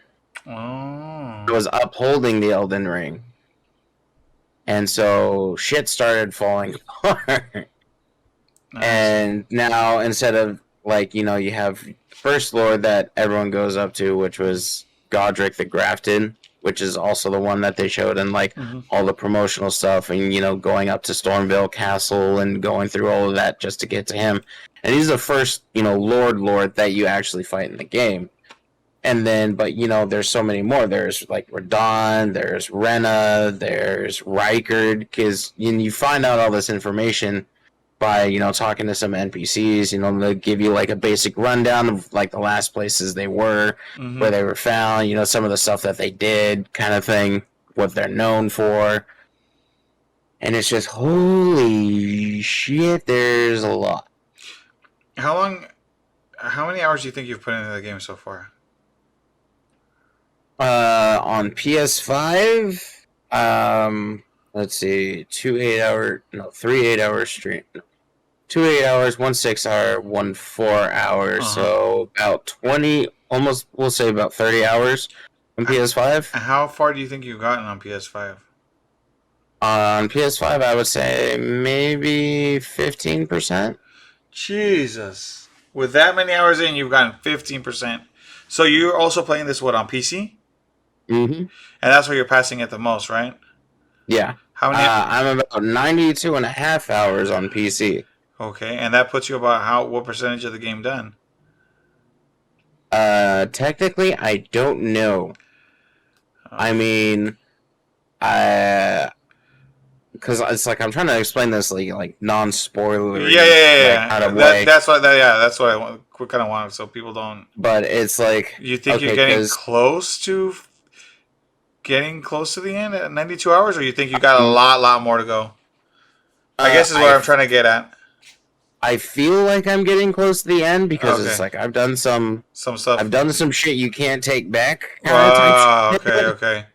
Oh. It was upholding the Elden Ring. And so shit started falling apart. I see. And now instead of like you have first lord that everyone goes up to, which was Godric the Grafted, which is also the one that they showed in like Hmm. all the promotional stuff, and going up to Stormville Castle and going through all of that just to get to him. And he's the first lord that you actually fight in the game. And then, but there's so many more. There's like Radon, there's Rena, there's Rykard, because you find out all this information by talking to some NPCs. They'll give you like a basic rundown of like the last places they were, Hmm. where they were found. Some of the stuff that they did, kind of thing, what they're known for, and it's just holy shit. There's a lot. How long? How many hours do you think you've put into the game so far? On PS5, let's see, 2 8 hour, no, 3 8 hour stream. 2 8 hours, 1 6 hour, 1 4 hours. Uh huh. So about 20, almost, we'll say about 30 hours on PS5. How far do you think you've gotten on PS5? On PS5, I would say maybe 15%. Jesus. With that many hours in, you've gotten 15%. So you're also playing this what on PC? Mm-hmm. And that's where you're passing it the most, right? Yeah. How many? I'm about 92 and a half hours on PC. Okay, and that puts you about what percentage of the game done? Technically, I don't know. I Okay. mean, I because it's like I'm trying to explain this like Yeah, yeah, non-spoilery yeah, like yeah. kind of That way, that's what. Yeah, that's what I kind of wanted, so people don't. but it's like You think you're okay, getting because close to the end at 92 hours, or you think you got a um, lot more to go? I uh, guess is what I I'm trying to get at. I feel like I'm getting close to the end because it's Okay, like I've some stuff. done some shit you can't take back kind of type Wow. Okay. shit. Okay.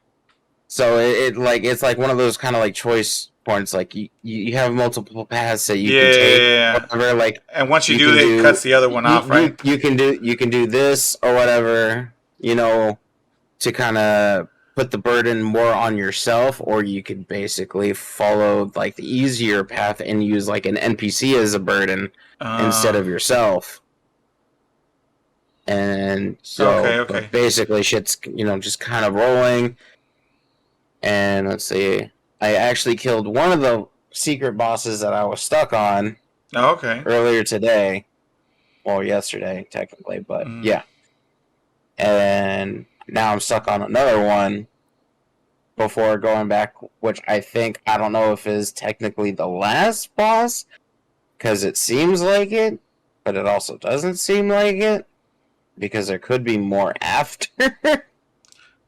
So it's like one of those kind of like choice points. Like you have multiple paths that you Yeah, can yeah, yeah, take, yeah. whatever. Like And once you you do, can it do cuts the other one off, right? you can do this or whatever. To kind of put the burden more on yourself, or you could basically follow like the easier path and use like an NPC as a burden instead Uh. of yourself. And Okay. so, Okay. but basically, shit's just kind of rolling. And let's see, I actually killed one of the secret bosses that I was stuck on Okay. earlier today, well, yesterday technically, but Mm. yeah. And now I'm stuck on another one before going back, which I don't know if is technically the last boss because it seems like it, but it also doesn't seem like it because there could be more after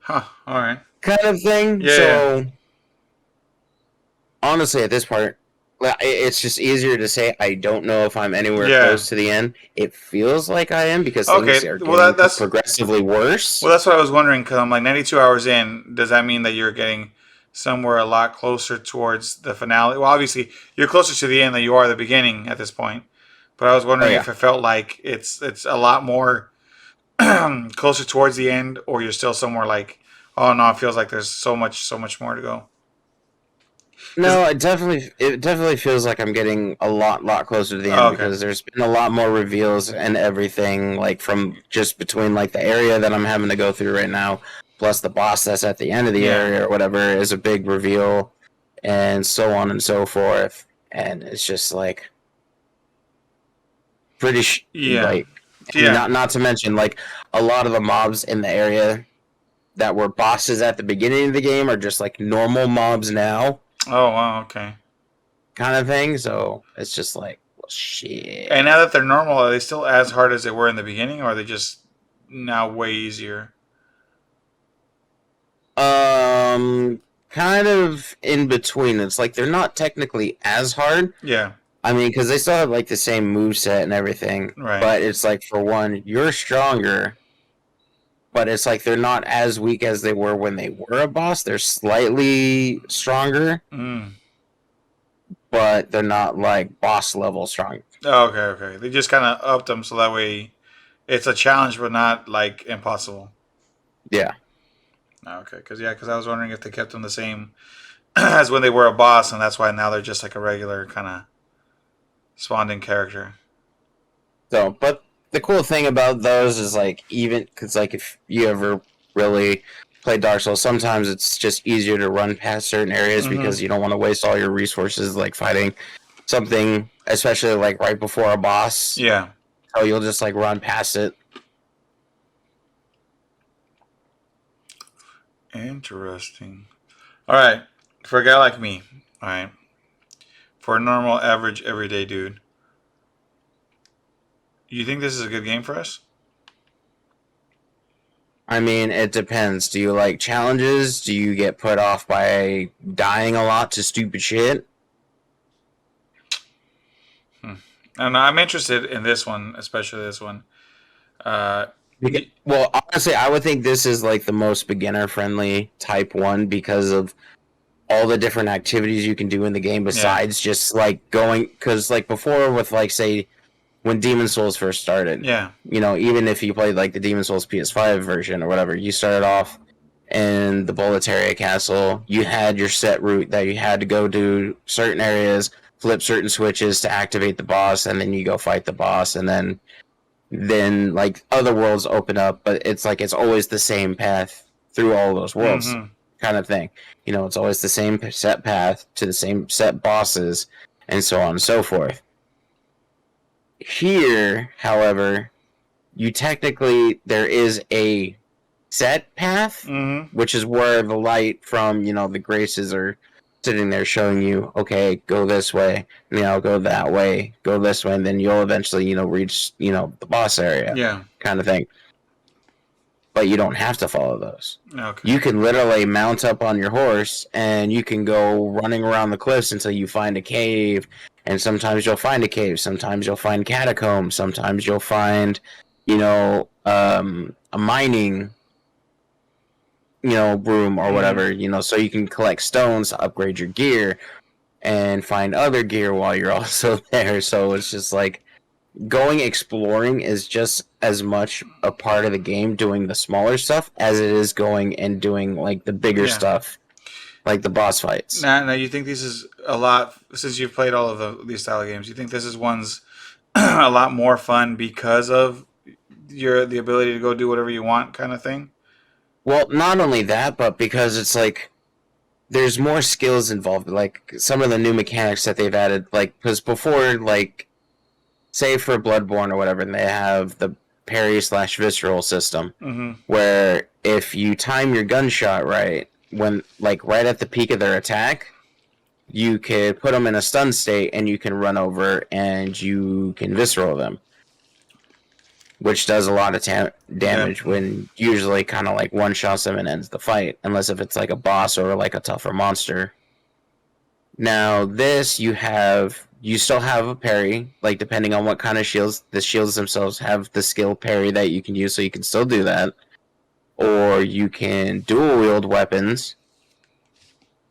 Huh. All right. kind of thing. Yeah. Yeah. So honestly, at this part, it's just easier to say I don't know if I'm anywhere Yeah. close to the end. It feels like I am because things Okay. are Well, getting that's progressively worse. well, that's what I was wondering because I'm like 92 hours in. Does that mean that you're getting somewhere a lot closer towards the finale? Well, obviously you're closer to the end than you are the beginning at this point. But I was Oh wondering yeah. if it felt like it's a lot more closer towards the end, or you're still somewhere like, oh no, it feels like there's so much more to go. Because No, it definitely feels like I'm getting a lot closer to the end okay, because there's been a lot more reveals and everything like from just between like the area that I'm having to go through right now, plus the boss that's at the end of the yeah, area or whatever is a big reveal, and so on and so forth. And it's just like yeah, like, and yeah. not to mention like a lot of the mobs in the area that were bosses at the beginning of the game are just like normal mobs now, Oh wow, okay. kind of thing. So it's just like, well, And now shit. that they're normal, are they still as hard as they were in the beginning, or are they just now way easier? Kind of in between. It's like they're not technically as hard. Yeah, I mean, because they still have like the same move set and everything. right. But it's like for one, you're stronger. But it's like they're not as weak as they were when they were a boss. They're slightly stronger, Mm. but they're not like boss level strong. Oh, okay, okay. They just kind of upped them so that way it's a challenge, but not like impossible. Yeah. Okay, because I was wondering if they kept them the same as when they were a boss, and that's why now they're just like a regular kind of spawned in character. So, but the cool thing about those is like even because like if you ever really play Dark Souls, sometimes it's just easier to run past certain areas because you don't want to waste all your resources like fighting something, especially like right before a boss. Yeah. So you'll just like run past it. Interesting. All right, for a guy like me, all right, for a normal, average, everyday dude, you think this is a good game for us? I mean, it depends. Do you like challenges? Do you get put off by dying a lot to stupid shit? And I'm interested in this one, especially this one. Uh, Well, honestly, I would think this is like the most beginner friendly type one because of all the different activities you can do in the game besides just like going. Because like before, with like say when Demon Souls first started, yeah, even if you played like the Demon Souls PS5 version or whatever, you started off in the Boletaria Castle. You had your set route that you had to go do certain areas, flip certain switches to activate the boss, and then you go fight the boss, and then like other worlds open up, but it's like it's always the same path through all those worlds, kind of thing. It's always the same set path to the same set bosses, and so on and so forth. Here, however, there is a set path, which is where the light from the graces are sitting there showing you, okay, go this way, go that way, go this way, and then you'll eventually reach the boss area, kind of thing. But you don't have to follow those. Okay. You can literally mount up on your horse and you can go running around the cliffs until you find a cave. And sometimes you'll find a cave, sometimes you'll find catacombs, sometimes you'll find a mining room or whatever, so you can collect stones to upgrade your gear and find other gear while you're also there. So it's just like going exploring is just as much a part of the game, doing the smaller stuff, as it is going and doing like the bigger stuff, like the boss fights. Now you think this is a lot, since you've played all of these style of games, you think this is one's a lot more fun because of the ability to go do whatever you want kind of thing? Well, not only that, but because it's like there's more skills involved, like some of the new mechanics that they've added, like because before, like say for Bloodborne or whatever, and they have the parry/visceral system, where if you time your gunshot right, when like right at the peak of their attack, you could put them in a stun state and you can run over and you can visceral them, which does a lot of damage when usually kind of like one-shots them and ends the fight, unless if it's like a boss or like a tougher monster. Now this, you still have a parry, like depending on what kind of shields. The shields themselves have the skill parry that you can use, so you can still do that. Or you can dual wield weapons,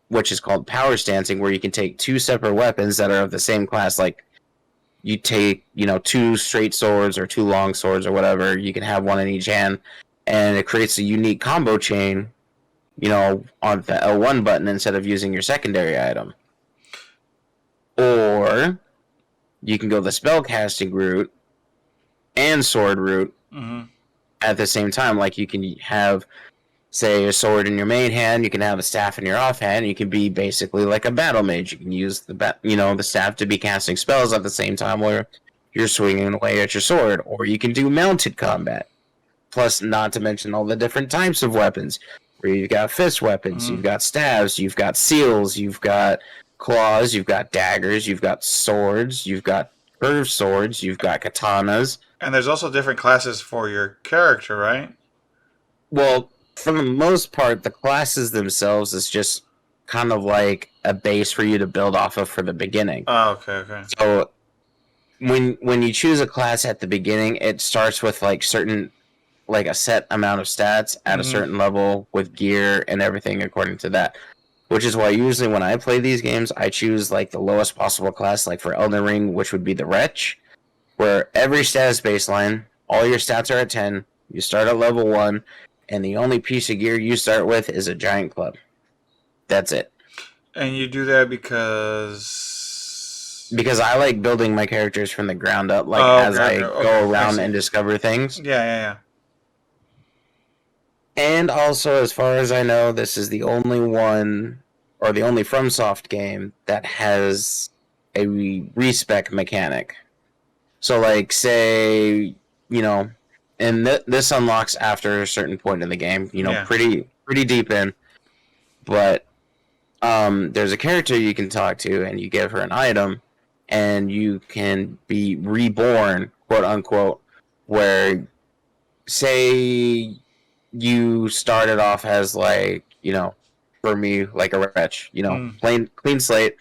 which is called power stancing, where you can take two separate weapons that are of the same class. Like you take, two straight swords or two long swords or whatever. You can have one in each hand, and it creates a unique combo chain, on the L1 button instead of using your secondary item. Or you can go the spellcasting route and sword route at the same time. Like you can have, say, a sword in your main hand, you can have a staff in your offhand, you can be basically like a battle mage. You can use the staff to be casting spells at the same time where you're swinging away at your sword. Or you can do mounted combat. Plus, not to mention all the different types of weapons, where you've got fist weapons, you've got staves, you've got seals, you've got claws, you've got daggers, you've got swords, you've got curved swords, you've got katanas. And there's also different classes for your character, right? Well, for the most part, the classes themselves is just kind of like a base for you to build off of for the beginning. Oh, okay. So when you choose a class at the beginning, it starts with like a set amount of stats at a certain level with gear and everything according to that. Which is why usually when I play these games, I choose like the lowest possible class, like for Elden Ring, which would be the Wretch, where every status baseline, all your stats are at 10, you start at level 1, and the only piece of gear you start with is a giant club. That's it. And you do that because because I like building my characters from the ground up, like Oh, as okay, okay, I okay. go I around see. and discover things. Yeah, yeah, And also, as far as I know, this is the only one or the only FromSoft game that has a respec mechanic. So, like, say, you know, and this unlocks after a certain point in the game, yeah. pretty deep in. But there's a character you can talk to, and you give her an item, and you can be reborn, quote unquote, where say you started off as like, for me, like a wretch, Mm, plain clean slate,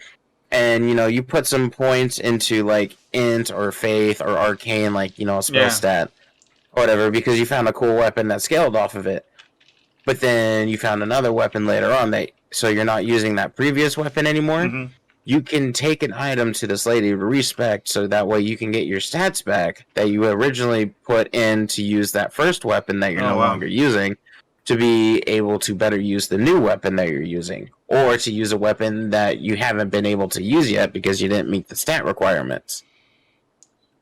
and you put some points into like int or faith or arcane, like a spell yeah. stat, whatever, because you found a cool weapon that scaled off of it. But then you found another weapon later on that, so you're not using that previous weapon anymore. Mm-hmm. You can take an item to this lady to respect, so that way you can get your stats back that you originally put in to use that first weapon that you're Oh no wow. longer using, to be able to better use the new weapon that you're using, or to use a weapon that you haven't been able to use yet because you didn't meet the stat requirements.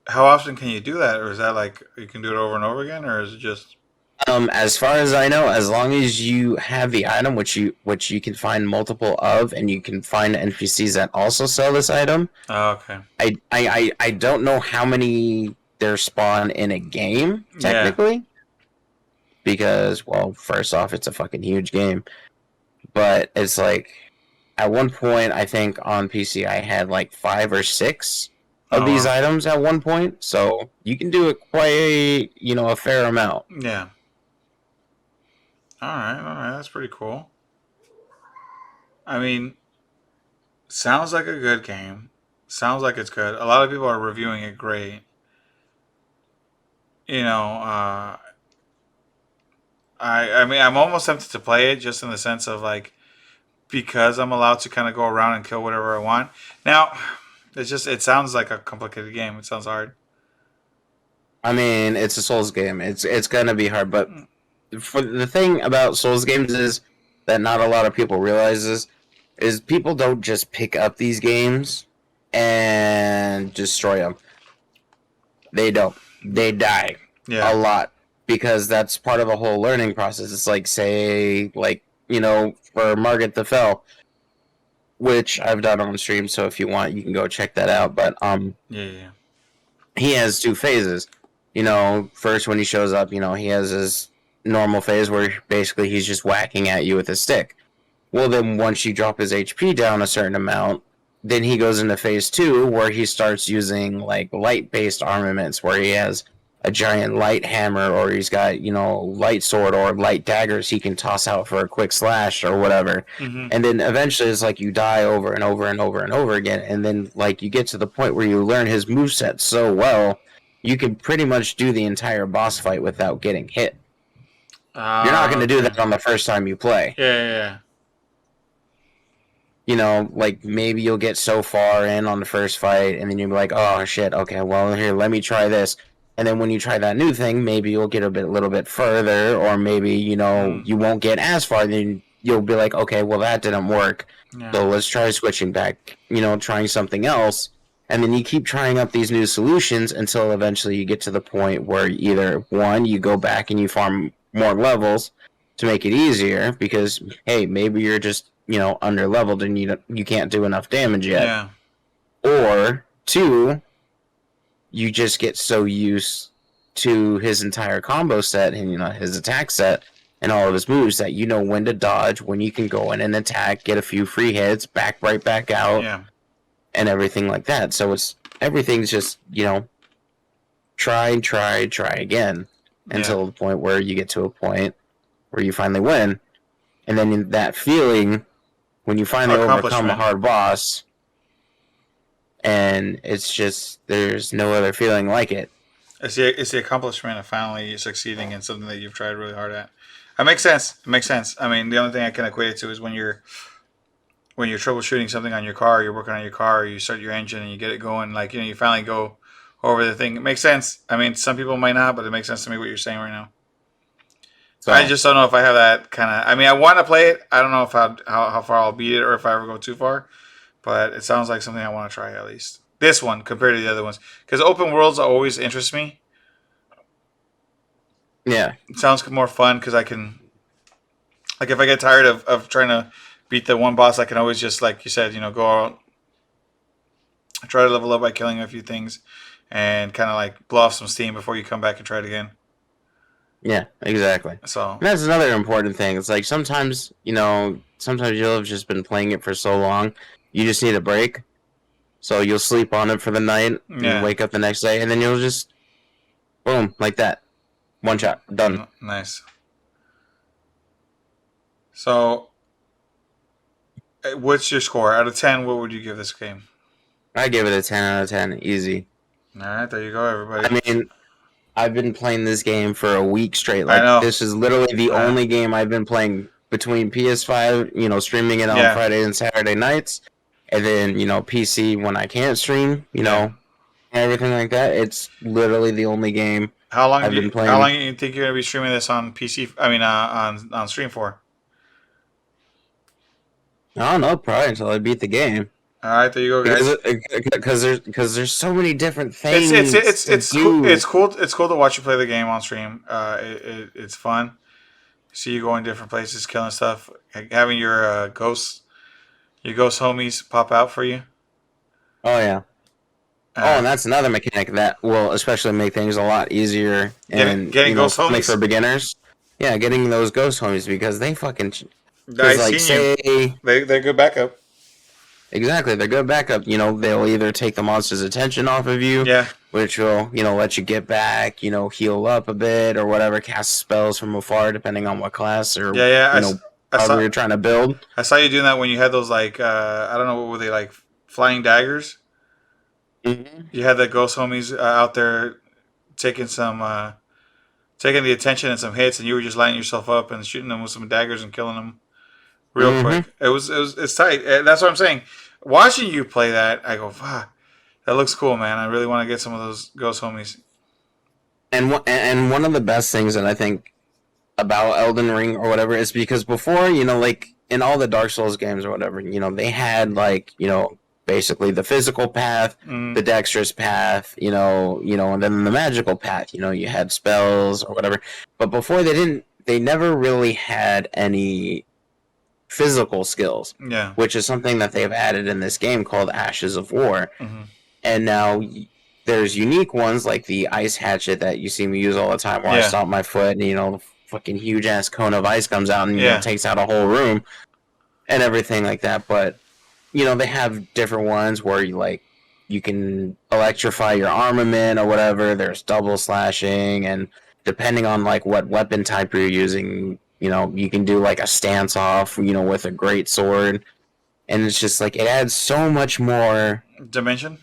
How often can you do that, or is that like you can do it over and over again, or is it just? As far as I know, as long as you have the item, which you can find multiple of, and you can find NPCs that also sell this item. Oh, okay. I don't know how many there spawn in a game Yeah. technically, because well, first off, it's a fucking huge game. But it's like at one point, I think on PC I had like 5 or 6 of Oh these wow. items at one point, so you can do it quite a fair amount. Yeah. All right. All right. That's pretty cool. I mean, sounds like a good game. Sounds like it's good. A lot of people are reviewing it great. You know, I mean, I'm almost tempted to play it just in the sense of like because I'm allowed to kind of go around and kill whatever I want. Now, it sounds like a complicated game. It sounds hard. I mean, it's a Souls game. It's gonna be hard, but for the thing about Souls games is that not a lot of people realizes is people don't just pick up these games and destroy them. They don't. They die Yeah. a lot because that's part of the whole learning process. It's like say like for Margaret the Fell, which I've done on stream. So if you want, you can go check that out. But Yeah. Yeah. he has 2 phases. First when he shows up, he has his normal phase where basically he's just whacking at you with a stick. Well, then once you drop his HP down a certain amount, then he goes into phase 2 where he starts using like light based armaments where he has a giant light hammer or he's got, light sword or light daggers he can toss out for a quick slash or whatever. Mm-hmm. And then eventually it's like you die over and over and over and over again. And then like you get to the point where you learn his moveset so well, you can pretty much do the entire boss fight without getting hit. You're not going to do Okay. that on the first time you play. Yeah. Yeah. Like maybe you'll get so far in on the first fight and then you'll be like, oh shit, okay, well here, let me try this. And then when you try that new thing, maybe you'll get a little bit further, or maybe, Mm, you won't get as far, then you'll be like, okay, well that didn't work. yeah. So let's try switching back, trying something else. And then you keep trying up these new solutions until eventually you get to the point where either one, you go back and you farm more levels to make it easier because hey, maybe you're just under leveled and you can't do enough damage yet, Yeah. or two, you just get so used to his entire combo set and his attack set and all of his moves that you know when to dodge, when you can go in and attack, get a few free hits, back right back out, Yeah. and everything like that. So everything's just try again Yeah. until the point where you get to a point where you finally win, and then that feeling when you finally overcome a Accomplishment. hard boss, and it's just there's no other feeling like it. It's the accomplishment of finally succeeding in something that you've tried really hard at. That makes sense. It makes sense. I mean, the only thing I can equate it to is when you're troubleshooting something on your car, you're working on your car, you start your engine and you get it going, like you finally go over the thing. It makes sense. I mean, some people might not, but it makes sense to me what you're saying right now. So I just don't know if I have that kind of. I mean, I want to play it. I don't know if how far I'll beat it or if I ever go too far, but it sounds like something I want to try at least. This one compared to the other ones, because open worlds always interest me. Yeah. It sounds more fun because I can, like, if I get tired of trying to beat the one boss, I can always just, like you said, go out, try to level up by killing a few things, and kind of like blow off some steam before you come back and try it again. Yeah, exactly. So And that's another important thing. It's like sometimes, sometimes you'll have just been playing it for so long, you just need a break. So you'll sleep on it for the night and yeah, wake up the next day, and then you'll just boom like that, one shot, done. Nice. So, what's your score out of 10? What would you give this game? I give it a 10 out of 10, easy. All right, there you go, everybody. I mean, I've been playing this game for a week straight. I Like know. this is literally the only game I've been playing between PS5, streaming it on Yeah. Friday and Saturday nights, and then PC when I can't stream, everything like that. It's literally the only game I've been How long playing. do you think you're gonna be streaming this on PC? I mean, on stream for? I don't know, probably until I beat the game. All right, there you go, guys. Because there's so many different It's things to cool. do. It's cool. It's cool to watch you play the game on stream. It's fun. See you going different places, killing stuff, like having your ghost homies pop out for you. Oh yeah. Oh, Uh, and that's another mechanic that will especially make things a lot easier and getting ghost especially homies. for beginners. Yeah, getting those ghost homies because they fucking I because like seen you. say They're good backup. exactly they're good backup. They'll either take the monster's attention off of you, Yeah. which will let you get back, heal up a bit or whatever, cast spells from afar depending on what class or Yeah. Yeah. I however saw. you're trying to build. I saw you doing that when you had those, like, I don't know, what were they, like, flying daggers. Mm-hmm. You had the ghost homies out there taking taking the attention and some hits, and you were just lighting yourself up and shooting them with some daggers and killing them real Mm-hmm. quick. It's tight. That's what I'm saying. Watching you play that, I go, wow, that looks cool, man. I really want to get some of those ghost homies. And one of the best things that I think about Elden Ring or whatever is because before, like in all the Dark Souls games or whatever, they had like, basically the physical path, Mm, the dexterous path, and then the magical path, you had spells or whatever. But before they never really had any physical skills, yeah. which is something that they've added in this game called Ashes of War. Mm-hmm. And now there's unique ones like the ice hatchet that you see me use all the time where I Yeah. stomp my foot and the fucking huge ass cone of ice comes out and Yeah. takes out a whole room and everything like that. But they have different ones where you can electrify your armament or whatever. There's double slashing, and depending on like what weapon type you're using, you can do like a stance off, with a great sword. And it's just like it adds so much more Dimension?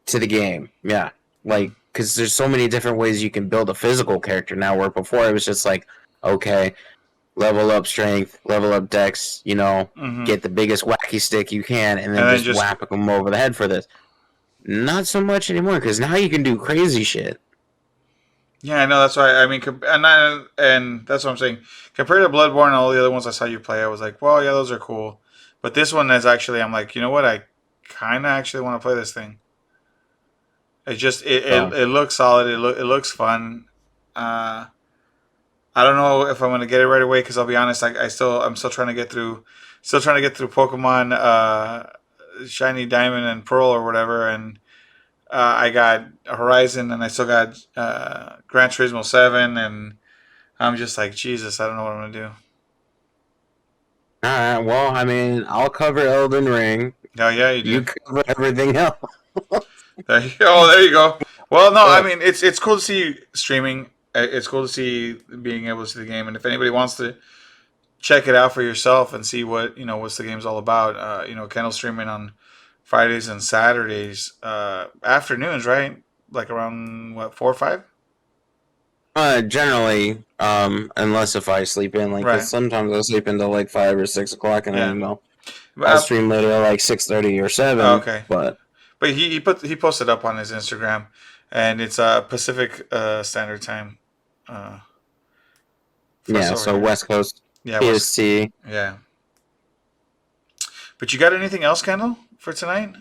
to the game. Yeah. Mm. Like, because there's so many different ways you can build a physical character now, where before it was just like, okay, level up strength, level up dex, Mm-hmm. get the biggest wacky stick you can, and then And then just just, whap them over the head for this. Not so much anymore, because now you can do crazy shit. yeah, I know, that's why. I mean, and that's what I'm saying. Compared to Bloodborne and all the other ones I saw you play, I was like, well, yeah, those are cool. But this one is actually, I'm like, you know what? I kind of actually want to play this thing. It just So, it looks solid. It looks fun. I don't know if I'm gonna get it right away because I'll be honest. I'm still trying to get through, Pokemon Shiny Diamond and Pearl or whatever, and I got Horizon and I still got Gran Turismo 7, and I'm just like, Jesus, I don't know what I'm gonna do. alright, well, I mean, I'll cover Elden Ring. Oh yeah, you do. You cover everything else. There you go. There you go. Well, no, I mean it's cool to see you streaming. It's cool to see being able to see the game, and if anybody wants to check it out for yourself and see what's the game's all about. Kendall's streaming on Fridays and Saturdays afternoons, right? Like around what, 4 or 5? Generally, unless if I sleep in, like, 'cause Right. sometimes I sleep until like 5 or 6 o'clock, and Yeah. then I'll Uh, stream later at like 6:30 or 7. okay. But But he posted up on his Instagram, and it's Pacific Standard Time. Uh, for us yeah, over so here. West Coast Yeah. PST. Yeah. But you got anything else, Kendall, for tonight?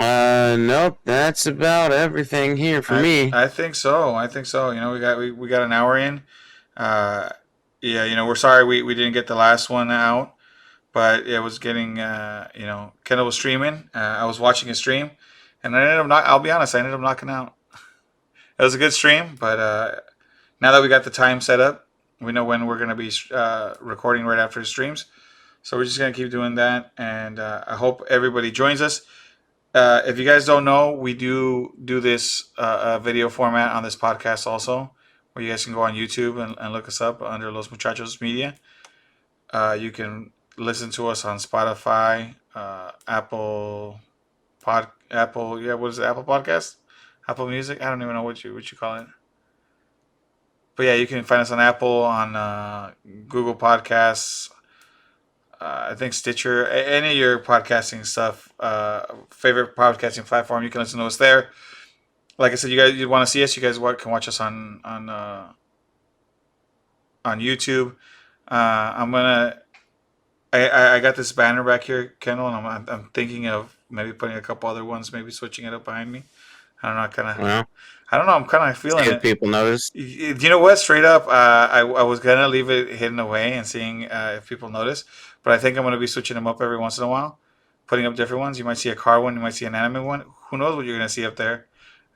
Nope. That's about everything here for me. I think so. I think so. We got an hour in. Uh, yeah, we're sorry we didn't get the last one out, but it was getting Kendall was streaming. I was watching his stream, and I ended up not. I'll be honest, I ended up knocking out. It was a good stream, but now that we got the time set up, we know when we're gonna be recording right after the streams. So we're just gonna keep doing that, and I hope everybody joins us. If you guys don't know, we do this video format on this podcast also, where you guys can go on YouTube and look us up under Los Muchachos Media. You can listen to us on Spotify, Apple, yeah, what is it? Apple Podcast, Apple Music. I don't even know what you call it. But yeah, you can find us on Apple, on Google Podcasts, I think Stitcher, any of your podcasting stuff, favorite podcasting platform, you can listen to us there. Like I said, you want to see us, you guys can watch us on YouTube. I'm gonna. I got this banner back here, Kendall, and I'm thinking of maybe putting a couple other ones, maybe switching it up behind me. I don't know, Well, I don't know. I'm kind of feeling see if it. people notice. You know what? Straight up, I was gonna leave it hidden away and seeing if people notice, but I think I'm gonna be switching them up every once in a while, putting up different ones. You might see a car one, you might see an anime one. Who knows what you're gonna see up there?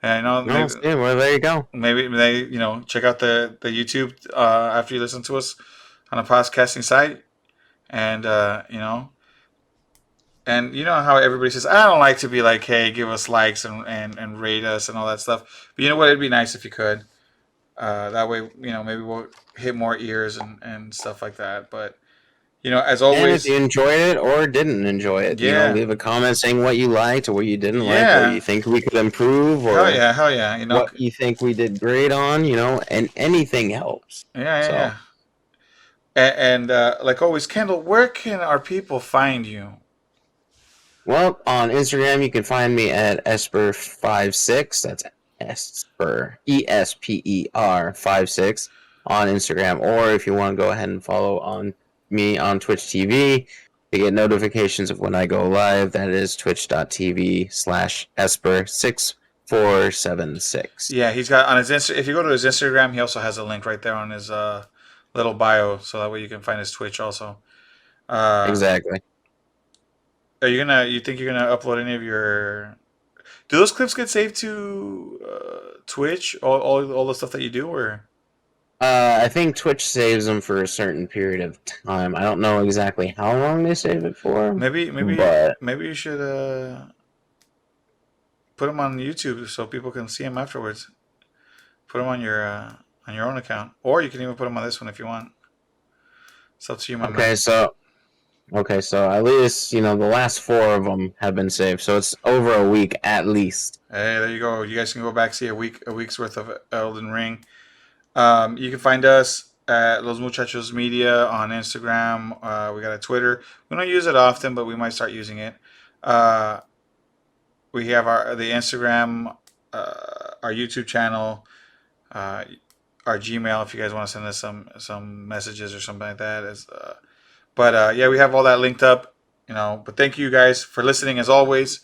And No, see, well, there you go. maybe they check out the YouTube after you listen to us on a podcasting site, and and you know how everybody says, I don't like to be like, hey, give us likes and rate us and all that stuff. But you know what? It'd be nice if you could. That way, maybe we'll hit more ears and stuff like that. But, as And if always, you enjoyed it or didn't enjoy it, yeah. leave a comment saying what you liked or what you didn't like, Yeah. what you think we could improve, or Hell yeah. what you think we did great on, and anything helps. Yeah. And like always, Kendall, where can our people find you? Well, on Instagram, you can find me at Esper56. That's Esper, ESPER56 on Instagram. Or if you want to go ahead and follow on me on Twitch TV to get notifications of when I go live, that is twitch.tv/Esper6476. Yeah, he's got on his if you go to his Instagram, he also has a link right there on his little bio, so that way you can find his Twitch also. Exactly. You think you're gonna upload any of your? Do those clips get saved to Twitch? All the stuff that you do, or? I think Twitch saves them for a certain period of time. I don't know exactly how long they save it for. Maybe but you should put them on YouTube so people can see them afterwards. Put them on your own account, or you can even put them on this one if you want. It's up to you, my man. Okay, so at least, the last 4 of them have been saved. So it's over a week at least. Hey, there you go. You guys can go back, see a week's worth of Elden Ring. You can find us at Los Muchachos Media on Instagram. We got a Twitter. We don't use it often, but we might start using it. We have the Instagram, our YouTube channel, our Gmail if you guys want to send us some messages or something like that. But yeah, we have all that linked up. But thank you guys for listening as always.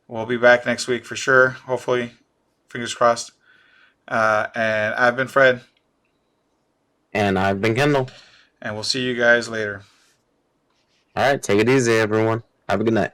We'll be back next week for sure. Hopefully, fingers crossed. And I've been Fred. And I've been Kendall. And we'll see you guys later. All right, take it easy, everyone. Have a good night.